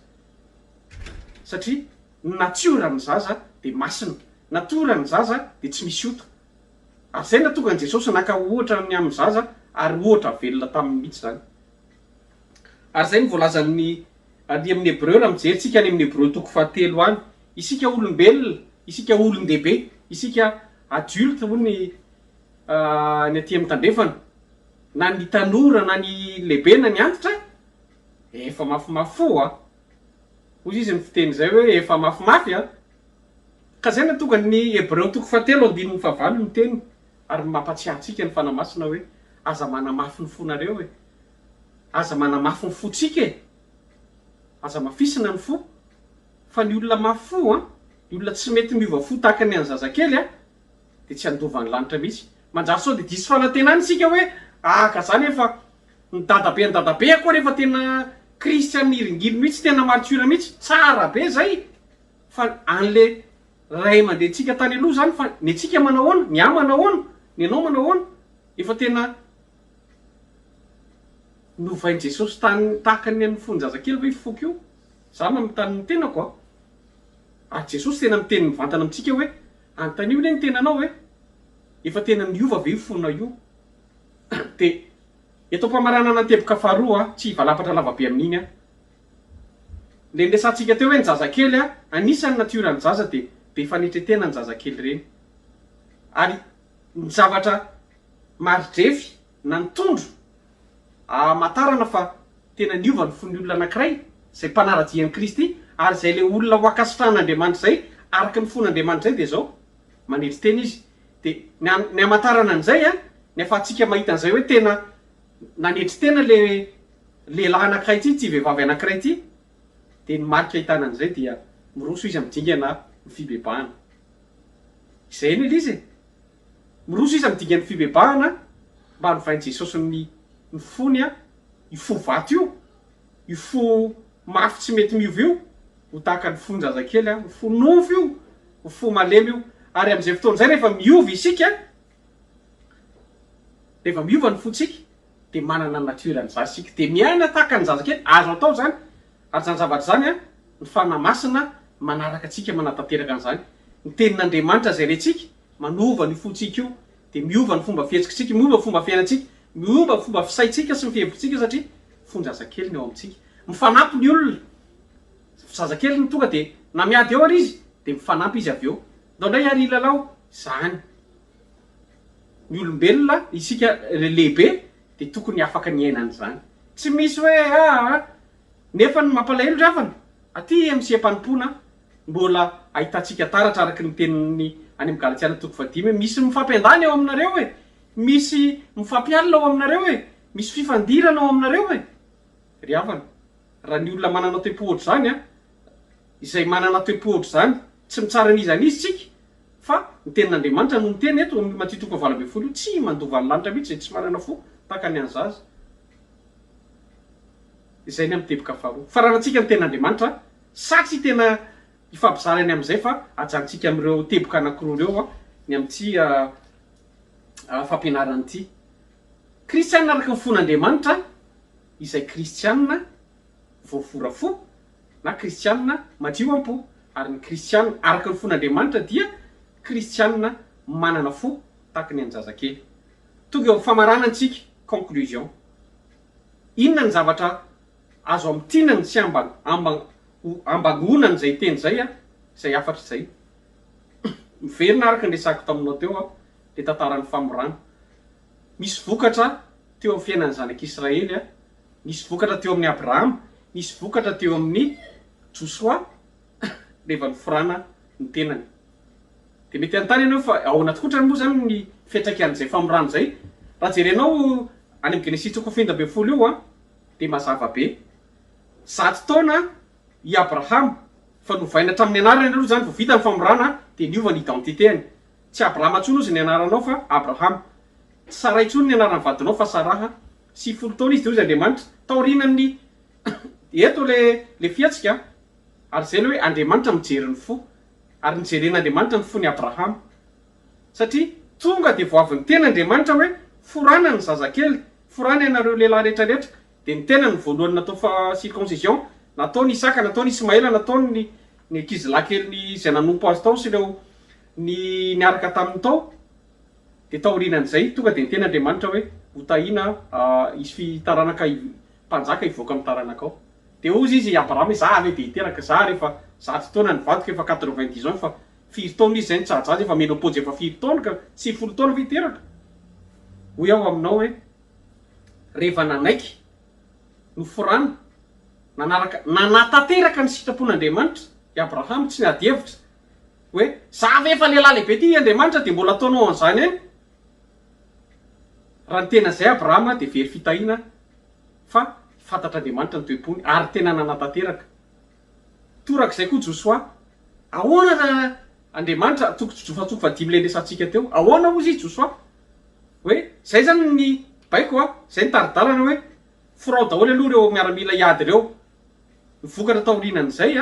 satria natiorany zaza de masina natiorany zaza de tsy misy ota ary zay natonga an' Jesosy naka ohatra ny amin'ny zaza ary ohatra velona tamin'ny mihitsy zany ary zay ny voalazan'ny ary amin'ny Hebreo raha mijeritsika any amin'ny Hebreo 13 any isika olombelona isika olon-dehibe isika adulte ho ny aty amin'ny tandrefana na ny tanora na ny lehibe na ny antitra efa mafimafy fo a hozy izy ny fiteny zay hoe efa mafimafy a ka zay natonga ny Hebreo 13:9 ny teny ary mampatsiahtsika ny fanamasina hoe aza manamafy ny fonareo aza manamafy ny fotsika aza mafisina ny fo fa ny olona mafy fo a ny olona tsy mety miova fo tahaka ny any zazakely a de tsy andovan'ny lanitra mihitsy manjary sao de disy fanatenany isika hoe ka zany efa ny dadabe ny dadabe akoa rehefa tena kristianina iringilo mihitsy tena martura mihitsy tsara be zay fa an'le ray aman-drentsika tany aloha zany fa ny atsika manao ahoana ny manao ahoana ny anao manao ahoana efa tena novain'i Jesosy tany tahaka ny amin'ny fonjazakely hoe foky io za mamitany ny tenako a Jesosy tena miteny mivantana amitsika hoe antanio le ny tenanao hoe efa tena niova ve io fona io de eto mpamarana nateboka faharoa tsy valapatra lavabe amin'iny a le nresantsika teo hoe ny zazakely a anisan'ny natiorany zaza de be fanetretena ny zazakely reny ary ny zavatra maridrefy na ny tondro matarana fa tena niova ny fony olona anankiray zay mpanara-dian'i Kristy ary zay le olona ho akasitran'Andriamanitra zay araka ny fon'Andriamanitra zay de zao manetry tena izy de ny amatarana an'izay a nefa atsika mahita an'izay hoe tena nanetry tena le lehilahy anankiray ty vehivavy anankiray ty de ny marika ahitana an'izay dia miroso izy amidingana ny fibebahana izay ny izy miroso izy amidingana ny fibebahana mba novain'i Jesosy ny fony a ifo vato io fo mafy tsy mety miova io ho tahaka ny fonjazakely a ny fo nofo io ny fo malemy io ary am'izay fotoana zay rehefa miova isika rehefa miova ny fotsika de manana natiorany za sika de miaina tahaka ny zazakely azo atao zany ary zany zavatra zany a ny fanamasina manaraka atsika manatanteraka an'izany ny tenin'Andriamanitra zay retsika manova ny fotsika io de miova ny fomba fihetsikitsika miova ny fomba fiainatsika miova ny fomba fisaitsika sy ny fihevitsika satria fonjazakely ny ao amintsika mifanampy ny olona zazakely ny tonga de na miady eo ary izy de mifanampy izy avy eo ndray ary lalao zany ny olombelona isika lehibe de tokony afaka ny ainan'izany tsy misy hoe nefa ny mampalahelo drafana aty am'siam-panimpona mbola ahitantsika taratra araky ny teniny any amin'ny Galatiana 5 hoe misy mifampiandany ao aminareo hoe misy mifampialina ao aminareo hoe misy fifandirana ao aminareo hoe ry havana raha ny olona manana toe-pohatra zany a izay manana toe-pohatra zany tsy mitsara n'izany izy tsika fa ny tenin'Andriamanitra no miteny eto amin'ny Matthieu 7:20 io tsy mandova ny lanitra mihitsy zay tsy manana fo tahaka ny an'zaza izay ny am'teboka faharoa faranantsika ny tenin'Andriamanitra satsy tena ifampizarany am'izay fa ajantsika am'ireo teboka anankiroa reo ny am'ty fampianarany ity kristianina araka ny fon'Andriamanitra izay kristianina voafora fo na kristianina madio am-po ary ny kristianina araka ny fon'Andriamanitra dia kristianina manana fo tahaka ny anjazakely tonga eo famaranantsika conclusion inona ny zavatra azo am'tinany sy ambagonany zay teny zay zay afatra zay miverina araka ny resako taminao teo le tantaran'ny famorana misy vokatra teo amin'ny fiainan'ny zanak'Israely misy vokatra teo amin'ny Abrahama misy vokatra teo amin'ny Joshua rehefa niforana ny tenany de mety antany ianao fa ao anaty kotrany moa zany ny fiantraikan'izay famorana zay raha jerenao any amin'ny Genesis 3:20 io de mazava be 100 taona i Abrahama fa novaina hatramin'ny anarany aloha zany vao vita ny famorana de niova ny identitény tsy Abrahama ntsony ozy ny anaranao fa Abrahama Sarai ntsony ny anaran'ny vadinao fa Saraha 90 taona izy de ozy Andriamanitra taorinan'ny eto le fiatsika ary zay le hoe Andriamanitra mijery ny fo ary nijeren'Andriamanitra ny fo ny Abrahama satria tonga de vao avy ny ten'Andriamanitra hoe forana ny zazakely forana ianareo lehilahy rehetrarehetra de ny tena ny voalohany natao fa circoncision nataony Isaka nataony Ismaela nataony ny ankizilahy zay nanompo azy tao sy ireo ny niaraka taminy tao de taorinan'izay tonga de ny ten'Andriamanitra hoe ho tahina isy fitaranaka mpanjaka hivoaka amin'ny taranaka ao de ozy izy Abrahama za ave de hiteraka za rehefa 100 taona ny vadiko efa 90 ans fa 4 taona izy zay nitsajaja efa menopause efa 4 taona ka 90 taona fa hiteraka hoy aho aminao hoe rehefa nanaiky no forana nanatanteraka ny sitrapon'Andriamanitra i Abrahama tsy niady hevitra hoe za ve efa lehilahy lehibe ty Andriamanitra de mbola ataonao an'izany any raha ny tena zay Abrahama de very fitahina fa fantatr'Andriamanitra ny toe-pony ary tena nanatanteraka torak'izay koa Joshua ahoana raha Andriamanitra tokotsofatsofa 5 le resantsika teo ahoana ozy izy Joshua hoe zay zany ny baiko zay ny taridalana hoe forao daholo aloha reo miaramila iady reo ny vokatra taorinan'izay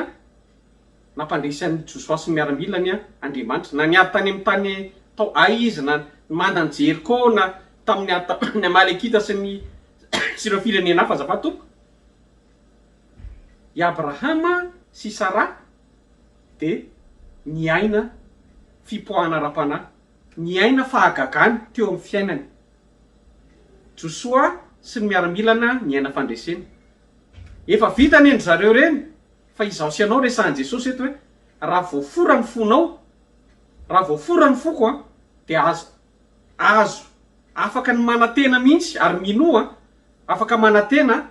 nampandresan'ny Joshua sy ny miaramilany Andriamanitra na niady tany amin'ny tany tao izy na mandany Jeriko na tamin'ny Amalekita sy ny ireo firenena hafa azafady tompo i Abrahama sy Sara de niaina fipoahana ara-panahy niaina fahagagany teo amin'ny fiainany Joshua sy ny miaramilana niaina fandresena efa vita ny endry zareo reny fa izaho sy anao resahan Jesosy eto hoe raha voafora ny fonao raha voafora ny foko de azo afaka ny manantena mihitsy ary minoa afaka manatena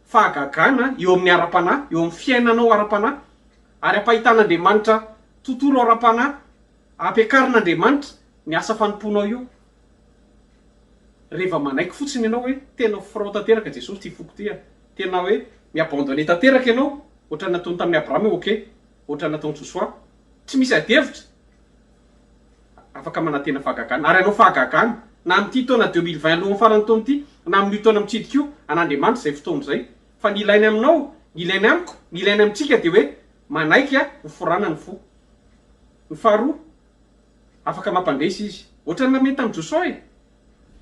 fahagagana eo amin'ny ara-panahy, eo amin'ny fiainanao ara-panahy, ary ampahitan'Andriamanitra tontolo ara-panahy, ampiakarin'Andriamanitra ny asa fanomponao io. Rehefa manaiky fotsiny ianao hoe tena firao tanteraka Jesosy ty foko ty, tena hoe miabandone tanteraka ianao, ohatra nataony tamin'ny Abrahama hoe oke, ohatra nataony Josoa, tsy misy adihevitra, afaka manatena fahagagana. Ary anao fahagagana na amin'ity taona 2020 alohan'ny farany taona ity, na amin'io taona mitsidika io, an'Andriamanitra zay fotoana zay. Fa ny ilainy aminao, ny ilainy amiko, ny ilainy amintsika de hoe manaiky ho forana ny fo. Ny faharoa, afaka mampandresy izy, ohatra ny namety tamin'ny Josoa e.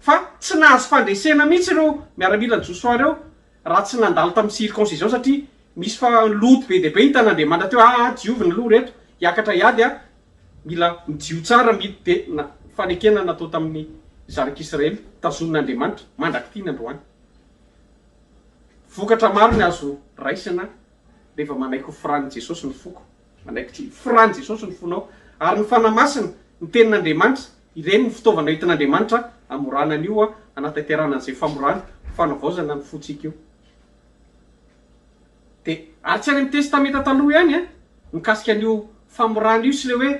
Fa tsy nahazo fandresena mihitsy ireo miaramilan'ny Josoa reo raha tsy nandalo tamin'ny circoncision, satria misy fa loto be de be hitan'Andriamanitra teo, diovina aloha reto, hiakatra hiady mila midio tsara de fanekena natao tamin'ny zanak'Israely tazon'Andriamanitra mandrakitina androany. Vokatra maro ny azo raisina rehefa manaiky ho firan'i Jesosy ny foko, manaiky firan'i Jesosy ny fonao, ary ny fanamasina ny tenin'Andriamanitra, ireny ny fitaovana entin'Andriamanitra amorana an'io anatanterana an'izay famorana fanavaozana ny fotsika io. De ary tsy any amin'ny testamenta taloha ihany mikasika an'io famorana io sy le hoe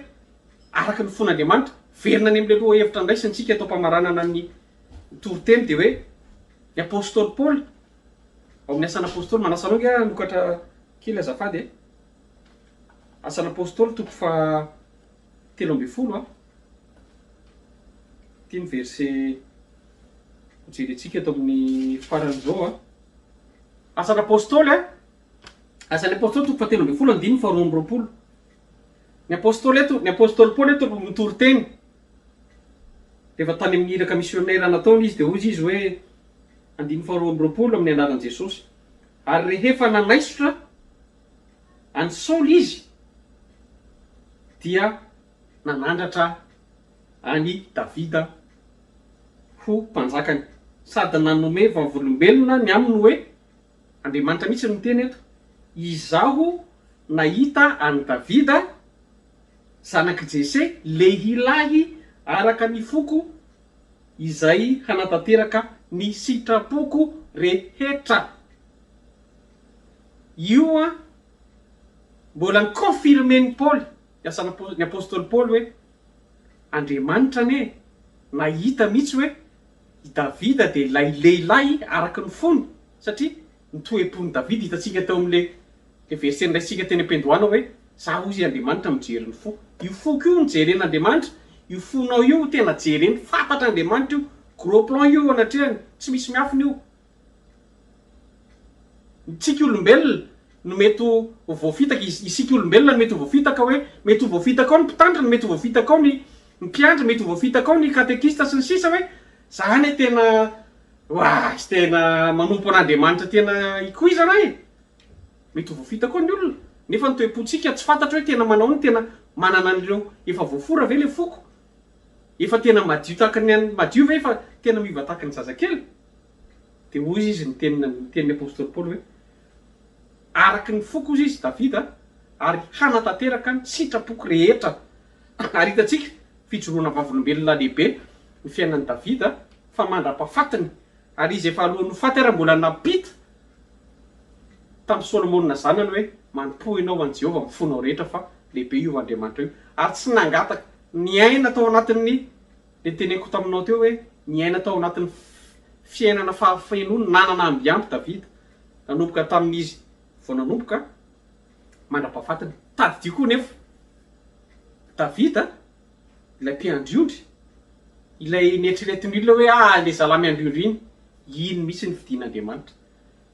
araky ny fon'Andriamanitra, verina any amin'le loha hevitra andraisiny tsika atao mpamaranana ny toriteny de hoe ny apôstôly Paoly ao amin'ny asan'ny apôstôly, manasanao nge nokatra kely azafady asan'ny apôstôly toko fa 13 ty ny verset jerentsika eto amin'ny farany zao asan'ny apôstôly asan'ny apôstôly toko fa 13 andiny fa 12. Ny apôstôly eto, ny apôstôly Paoly eto mitory teny rehefa tany amin'ny iraka missionnaire nataony izy de hozy izy hoe andiny fa 12 amin'ny anaran'i Jesosy. Ary rehefa nanaisotra any Saoly izy dia nanandratra any Davida ho mpanjakany, sady nanome vavolombelona ny aminy hoe Andriamanitra mihitsy ny teny eto, izaho nahita any Davida zanaky Jese lehilahy araka ny foko izay hanatanteraka ny sitrapoko rehetra. Io mbola ny confirmen'ny Paoly, ny apôstôly Paoly hoe Andriamanitra ne nahita mihitsy hoe i Davida de ilay lehilahy araky ny fony, satria ny toe-pon'i Davida hitantsika teo amin'le verset ndraisika teny am-pendohana hoe za ozy Andriamanitra mijery ny fo. Io foko io nijeren'Andriamanitra, io fonao io tena jereny, fantatr'Andriamanitra io, gros plan io anatrehany, tsy misy miafiny io. Tsika olombelona no mety ho voafitaka, isika olombelona no mety ho voafitaka hoe mety ho voafitaka ao ny mpitandrina, mety ho voafitaka ao ny mpiandry, mety ho voafitaka ao ny katekista sy ny sisa hoe zany tena sy tena manompo an'Andriamanitra tena ikoizana mety ho voafitaka ao ny olona. Nefa ny toe-pontsika tsy fantatra hoe tena manao ny tena manana an'ireo efa voafora ve le foko, efa tena madio takany madio ve, efa tena miva takany zazakely. De hoy izy ny tenin'ny apôstôly Paoly hoe araky ny foko izy Davida ary hanatanteraka ny sitrapoko rehetra. Ary hitantsika fijoroana vavolombelona lehibe ny fiainan'i Davida fa mandra-pahafatiny, ary izy efa alohan'ny faty ary mbola napita tamin'ny Solomona zanany hoe manompo ianao an' Jehovah amin'ny fonao rehetra fa lehibe io Andriamanitra io. Ary tsy nangataka ny aina tao anatin'ny le teneko taminao teo hoe ny aina tao anatin'ny fiainana fahafenoana nanana ambiampy Davida, nanomboka tamin'izy vao nanomboka mandra-pahafatiny. Tadidio koa nefa Davida ilay mpiandriondry, ilay nieritreretin'ny olona hoe le zalahy miandriondry iny mihitsy ny fidin'Andriamanitra.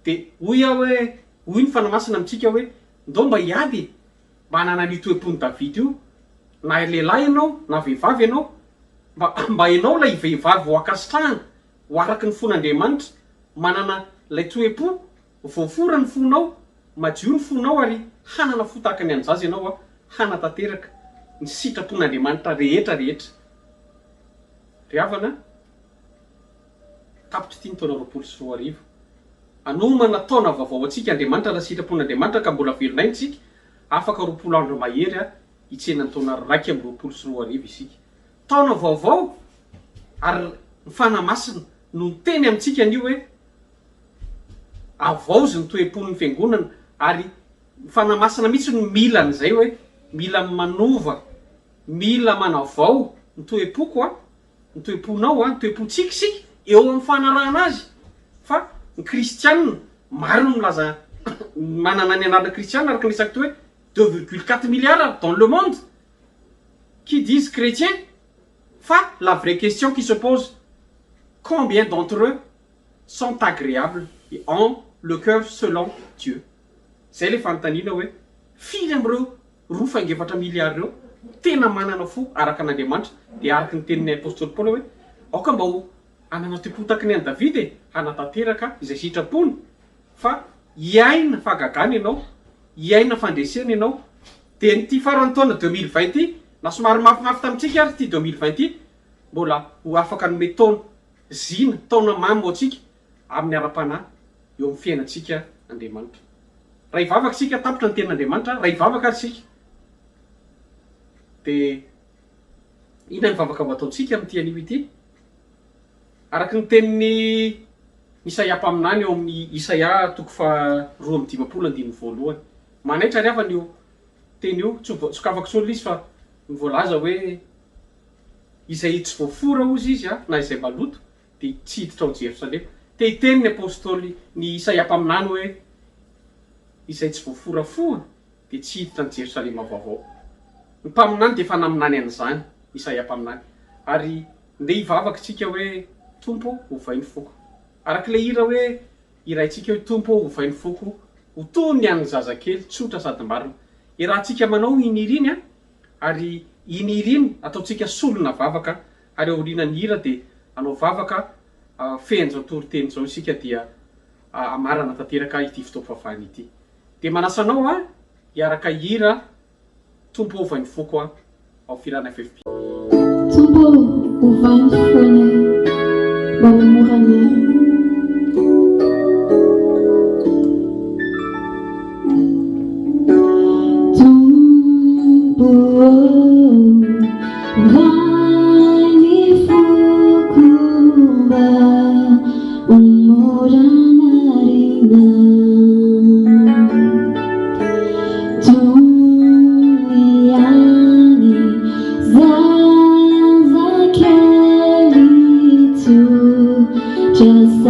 De hoy hoy ny fanamasina amintsika hoe ndao mba hiady mba hanana ny toe-pon'i Davida io, na lehilahy ianao na vehivavy ianao, mba ianao lay vehivavy ho akasitrahana ho araky ny fon'Andriamanitra, manana lay toe-po, voafora ny fonao, madio ny fonao, ary hanana fo tahaka ny an'zaza ianao hanatanteraka ny sitrapon'Andriamanitra rehetra rehetra. Ry havana, tapitra ity ny taona 2024, anomana taona vaovao atsika Andriamanitra raha sitrapon'Andriamanitra ka mbola velonay tsika, afaka 20 andro mahery hitsenany taona 2024 isika. Taona vaovao, ary ny fanamasina no teny amintsika an'io hoe avaozy ny toe-pon'ny fiangonana ary fanamasina mihitsy no mila n'izay hoe mila manova mila manavao ny toe-poko a ny toe-ponao a ny toe-potsikisika eo amin'ny fanarahana azy fa ny kristianina maro no milaza manana ny anarana kristianina araka ny resaky hoe 2,4 milliards dans le monde qui disent chrétiens fa la vraie question qui se pose combien d'entre eux sont agréables et ont le cœur selon Dieu zay le fanontaniana hoe firy am'ireo 2,4 milliards reo tena manana fo araka an'Andriamanitra de araka ny tenin'ny apôstôly Paoly hoe aoka mba ho anana te-potaka ny an'i David hanatanteraka izay sitrapony fa iaina fagagana ianao iaina fandresena ianao de nyty faran'ny taona 2020 na somary mafimafy tamitsika ary ty 2020 mbola ho afaka nome taona zina taona mamy atsika amin'ny ara-panahy eo amin'ny fiainatsika Andriamanitra raha ivavaka sika tapitra ny tenin'Andriamanitra raha ivavaka ary sika de ina ny vavaka ho ataontsika amin'ity anio ity araky ny tenin'ny Isaia mpaminany eo amin'ny Isaia 2:2 manaitra ry avany io teny io tsy afaka solo izy fa mivolaza hoe izay tsy voafora ozy izy a na izay maloto de tsy hiditra ao Jerosalema te hiteniny apôstôly ny Isaia mpaminany hoe izay tsy voafora foa de tsy hiditra ny Jerosalema vaovao ny mpaminany de fa naminany an'izany Isaia mpaminany ary nde hivavaka tsika hoe tompo ovainy foko araky le hira hoe iraitsika hoe tompo ovainy foko ho toy ny an'ny zazakely tsotra sady marina irahantsika manao iniriny a ary iniriny ataotsika solona vavaka ary aorianany hira de anao vavaka fenjao toriteny zao isika dia amarana tanteraka ity fotoam-pahafahany ity de manasanao a hiaraka hira tompo ovainy foko a ao firana FFP tompo ovainy foana mba ho morana just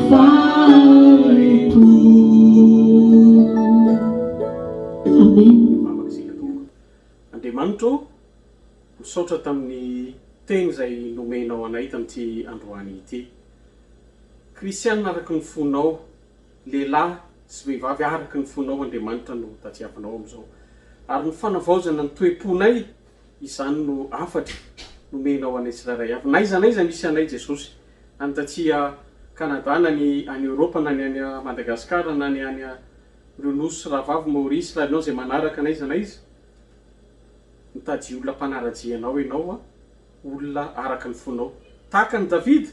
farepo. Amen. Vavaksika tompo andriamanitro misaotra tamin'ny teny zay nomenao anay tamin'ity androany ity. Kristianina araky ny fonao, lehilahy sy vehivavy araky ny fonao andriamanitra no tatiavanao am'izao, ary ny fanavaozana ny toe-ponay izany no afatra nomenao anay tsirairay avy. Naiza misy anay Jesosy, any tatia Canada na ny any Europa na ny any Madagasikara na ny any Renosy, Ravavy, Maurice, Lalion zay manaraka naiza mitady olona mpanarajianao ianao, olona araka ny fonao, tahaka ny Davida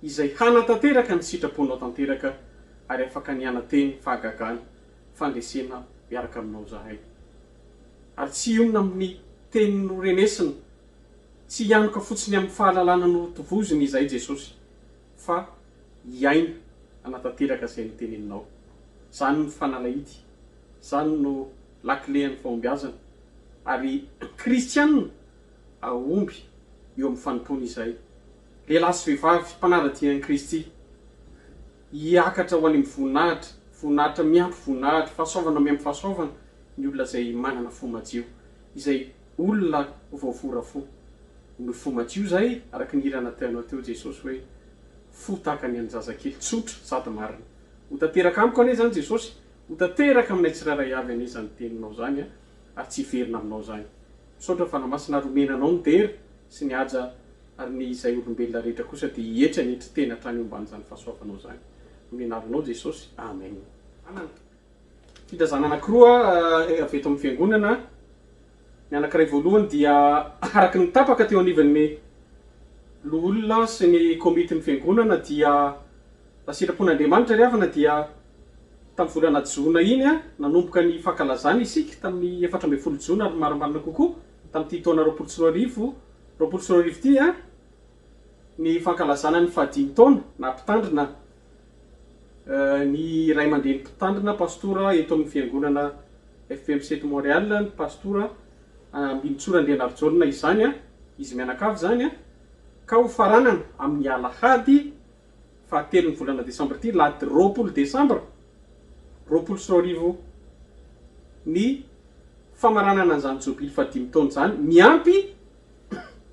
izay hanatanteraka ny sitraponao tanteraka ary afaka niana-teny fahagagana fandresena miaraka aminao zahay. Ary tsy onona amin'ny teny no renesina, tsy hianoka fotsiny amin'ny fahalalana no tovoziny izay Jesosy, fa iaina anatanteraka izay noteneninao. Zany no fanalahidy, zany no lakilehan'ny fahombiazana, ary kristianina aomby eo amin'ny fanompony izay. Lehilahy sy vehivavy mpanaradian'i Kristy hiakatra ho any amin'ny voninahitra miampy voninahitra, fahasoavana miampy fahasoavana ny olona zay manana fo madio, izay olona voavora fo. Ny fo madio zay araky ny irana teanao teo Jesosy hoe fo tahaka ny an'zazakely, tsotra sady marina. Ho tanteraka amiko ane zany Jesosy, ho tanteraka aminay tsirairay avy ane zany teninao zany, ary tsy verina aminao zany. Misaotra fa namasina romenanao ny dery sy ny haja, ary ny izay olombelona rehetra kosa dia hietra ny teny hatrany omban' zany fahasoavanao zany. Amin'ny anaranao Jesosy, amen. Filazana anankiroa avy eto amin'ny fiangonana. Ny anankiray voalohany dia araky ny tapaka teo anivan'ny olona sy ny komity ny fiangonana dia sitrapon'Andriamanitra ry havana dia tamin'ny volana Jona iny nanomboka ny fankalazana isika tamin'ny 14 Jona ary marimarina kokoa tamin'ity taona 2024 ity ny fankalazana ny fahadimy taona na mpitandrina ny ray aman-dreny mpitandrina pastora eto amin'ny fiangonana FPM7 Montréal, ny pastora Mbintsora Andrianarjona izany izy mianakavy zany ka ho faranana amin'ny alahady fahatelo ny volana Desambra ity, lahady 20 Desambra 2024 ny famaranana an'izany jobily fahadimy taona zany, miampy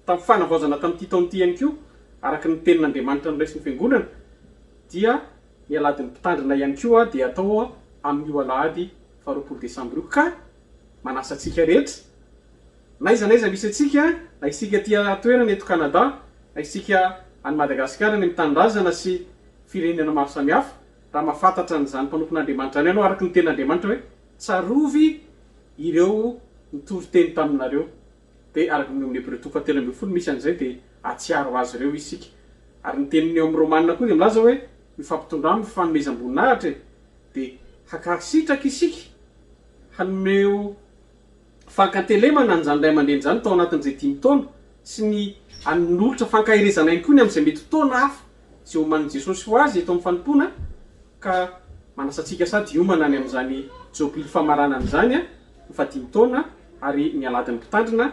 tamin'ny fanavaozana tamin'ity taona ity ihany koa araky ny tenin'Andriamanitra niraisin'ny fiangonana dia ny alahady ny mpitandrina ihany koa dia atao amin'io alahady 20 Desambra io. Ka manasa antsika rehetra, naiza misy atsika, na isika tia toerana eto Canada, na isika any Madagasikara ny mitandrazana sy firenena maro samihafa, raha mahafantatra n'izany mpanompon'Andriamanitra any ianao araky ny tenin'Andriamanitra hoe tsarovy ireo nitory teny taminareo, dia araky ny amin'ny Hébreux 7:12 misy an'izay dia atsiaro azy ireo isika. Ary ny teniny eo amin'ny Romanina koa dia milaza hoe mifampitondramo fanomezam-boninahitra dia hakasitraka isika hanomeo fankantelemana an'izany ray aman-dreny zany tao anatin'izay 5 taona sy ny anolotra fankahirezana ihany koa ny amin'izay mety taona hafa zay oman'i Jesosy ho azy eto amin'ny fanompona, ka manasantsika sady hiomana any amin'izany jobily famaranana izany ny fahadimy taona ary ny alahady ny mpitandrina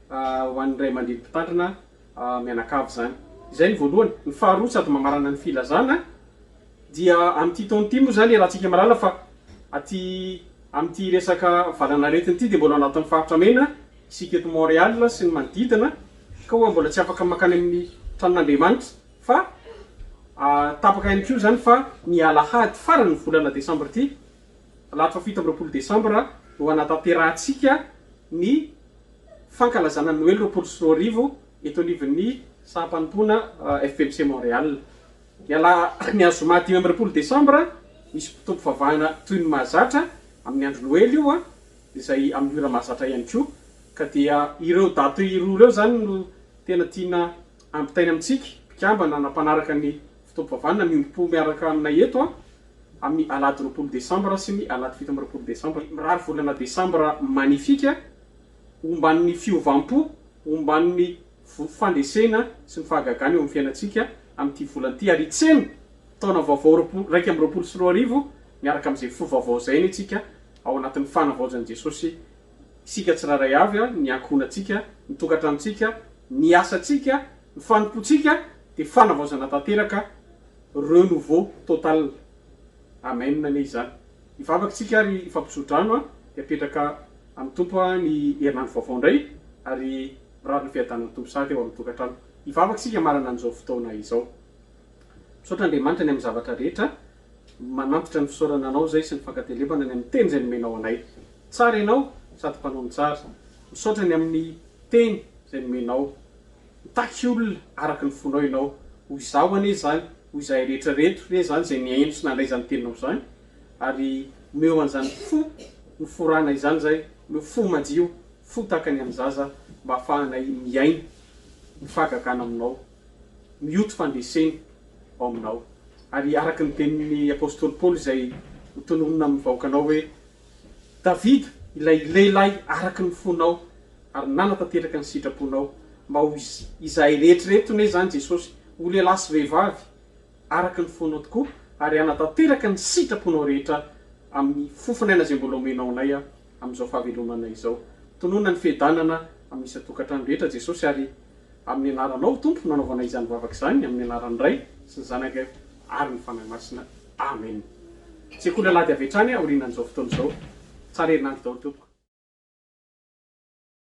ho an'ny ray aman-dreny mpitandrina mianakavy zany. Izay ny voalohany. Ny faharoa sady mamarana ny filazana dia amin'ity taona ity moa zany rahantsika malala fa aty amin'ity resaka valanaretiny ity dia mbola anatin'ny faritra mena isika eto Montréal sy ny manodidina, ka hoa mbola tsy afaka makany amin'ny tranon'Andriamanitra fa tapaka ihany koa zany fa ny alahady farany volana Desambra ity, lahady 17 Desambra no anatanterantsika ny fankalazana ny Noely 24 eto anivon'ny sahampanompoana FPMC Montréal. Ny azoma 15 Desambra misy mpitombo vavahana toy ny mahazatra amin'ny andro Noely io izay amin'ny ora mahazatra ihany koa, ka dia ireo daty roa ireo zany no tena tiana ampitaina amintsika mpikambana na mpanaraka ny fitombo vavahana miompo miaraka aminay eto amin'ny alahady 20 Desambra sy ny alahady 17 Desambra. Mirary volana Desambra manifika omban'ny fiovam-po, omban'ny fandresena sy ny fahagagana eo amin'ny fiainantsika amin'ity volana ity, ary tsena taona vaovao 2024 miaraka amin'izay fo vaovao zay ny tsika ao anatin'ny fanavaozan'i Jesosy. Isika tsiraray avy ny ankohonantsika, ny tokantranontsika, ny asantsika, ny fanompotsika dia fanavaozana tanteraka renouveau total. Amen ne izany. Ivavakantsika ary ifampisodrano dia apetraka amin'ny tompo ny herinandro vaovao indray ary rary ny fiadanana tompo sady eo amin'ny tokantrano. Ivavakantsika marana an'izao fotoana izao. Misaotra Andriamanitra ny amin'ny zavatra rehetra, manantitra ny fisaorana anao zay sy ny fankatelebana ny amin'ny teny izay nomenao anay. Tsara ianao sady mpanao ny tsara. Misaotra ny amin'ny teny izay nomenao. Mitaky olona araka ny fonao ianao. Hoy izao anie zany, hoy izay rehetrarehetra re zany izay niaino sy nandray izany teninao izany. Ary meo an'izany fo ny forana izany zay, meo fo madio, fo tahaka ny amin'ny zaza mba ahafahanay miaina, mifagagana aminao, mioty fandreseny ao aminao. Ary araka ny tenin'ny apôstôly Paoly izay notononona amin'ny vahoakanao hoe Davida ilay lehilahy araka ny fonao ary nanatanteraka ny sitraponao, mba ho izay rehetrarehetra ne zany Jesosy ho lehilahy sy vehivavy araka ny fonao tokoa ary anatanteraka ny sitraponao rehetra amin'ny fofanaina izay mbola omenao anay amin'izao fahavelomana izao. Tonona ny fiadanana amin'ny isa-tokantrano rehetra Jesosy ary amin'ny anaranao Tompo nanaovanay izany vavaka izany, amin'ny anaran'ny Ray sy ny Zanaka ary ny fanahy masina. Amen. Tsy akory alady avy hatrany aorianan'izao fotoana izao. Tsara herinandro daholo Tompo.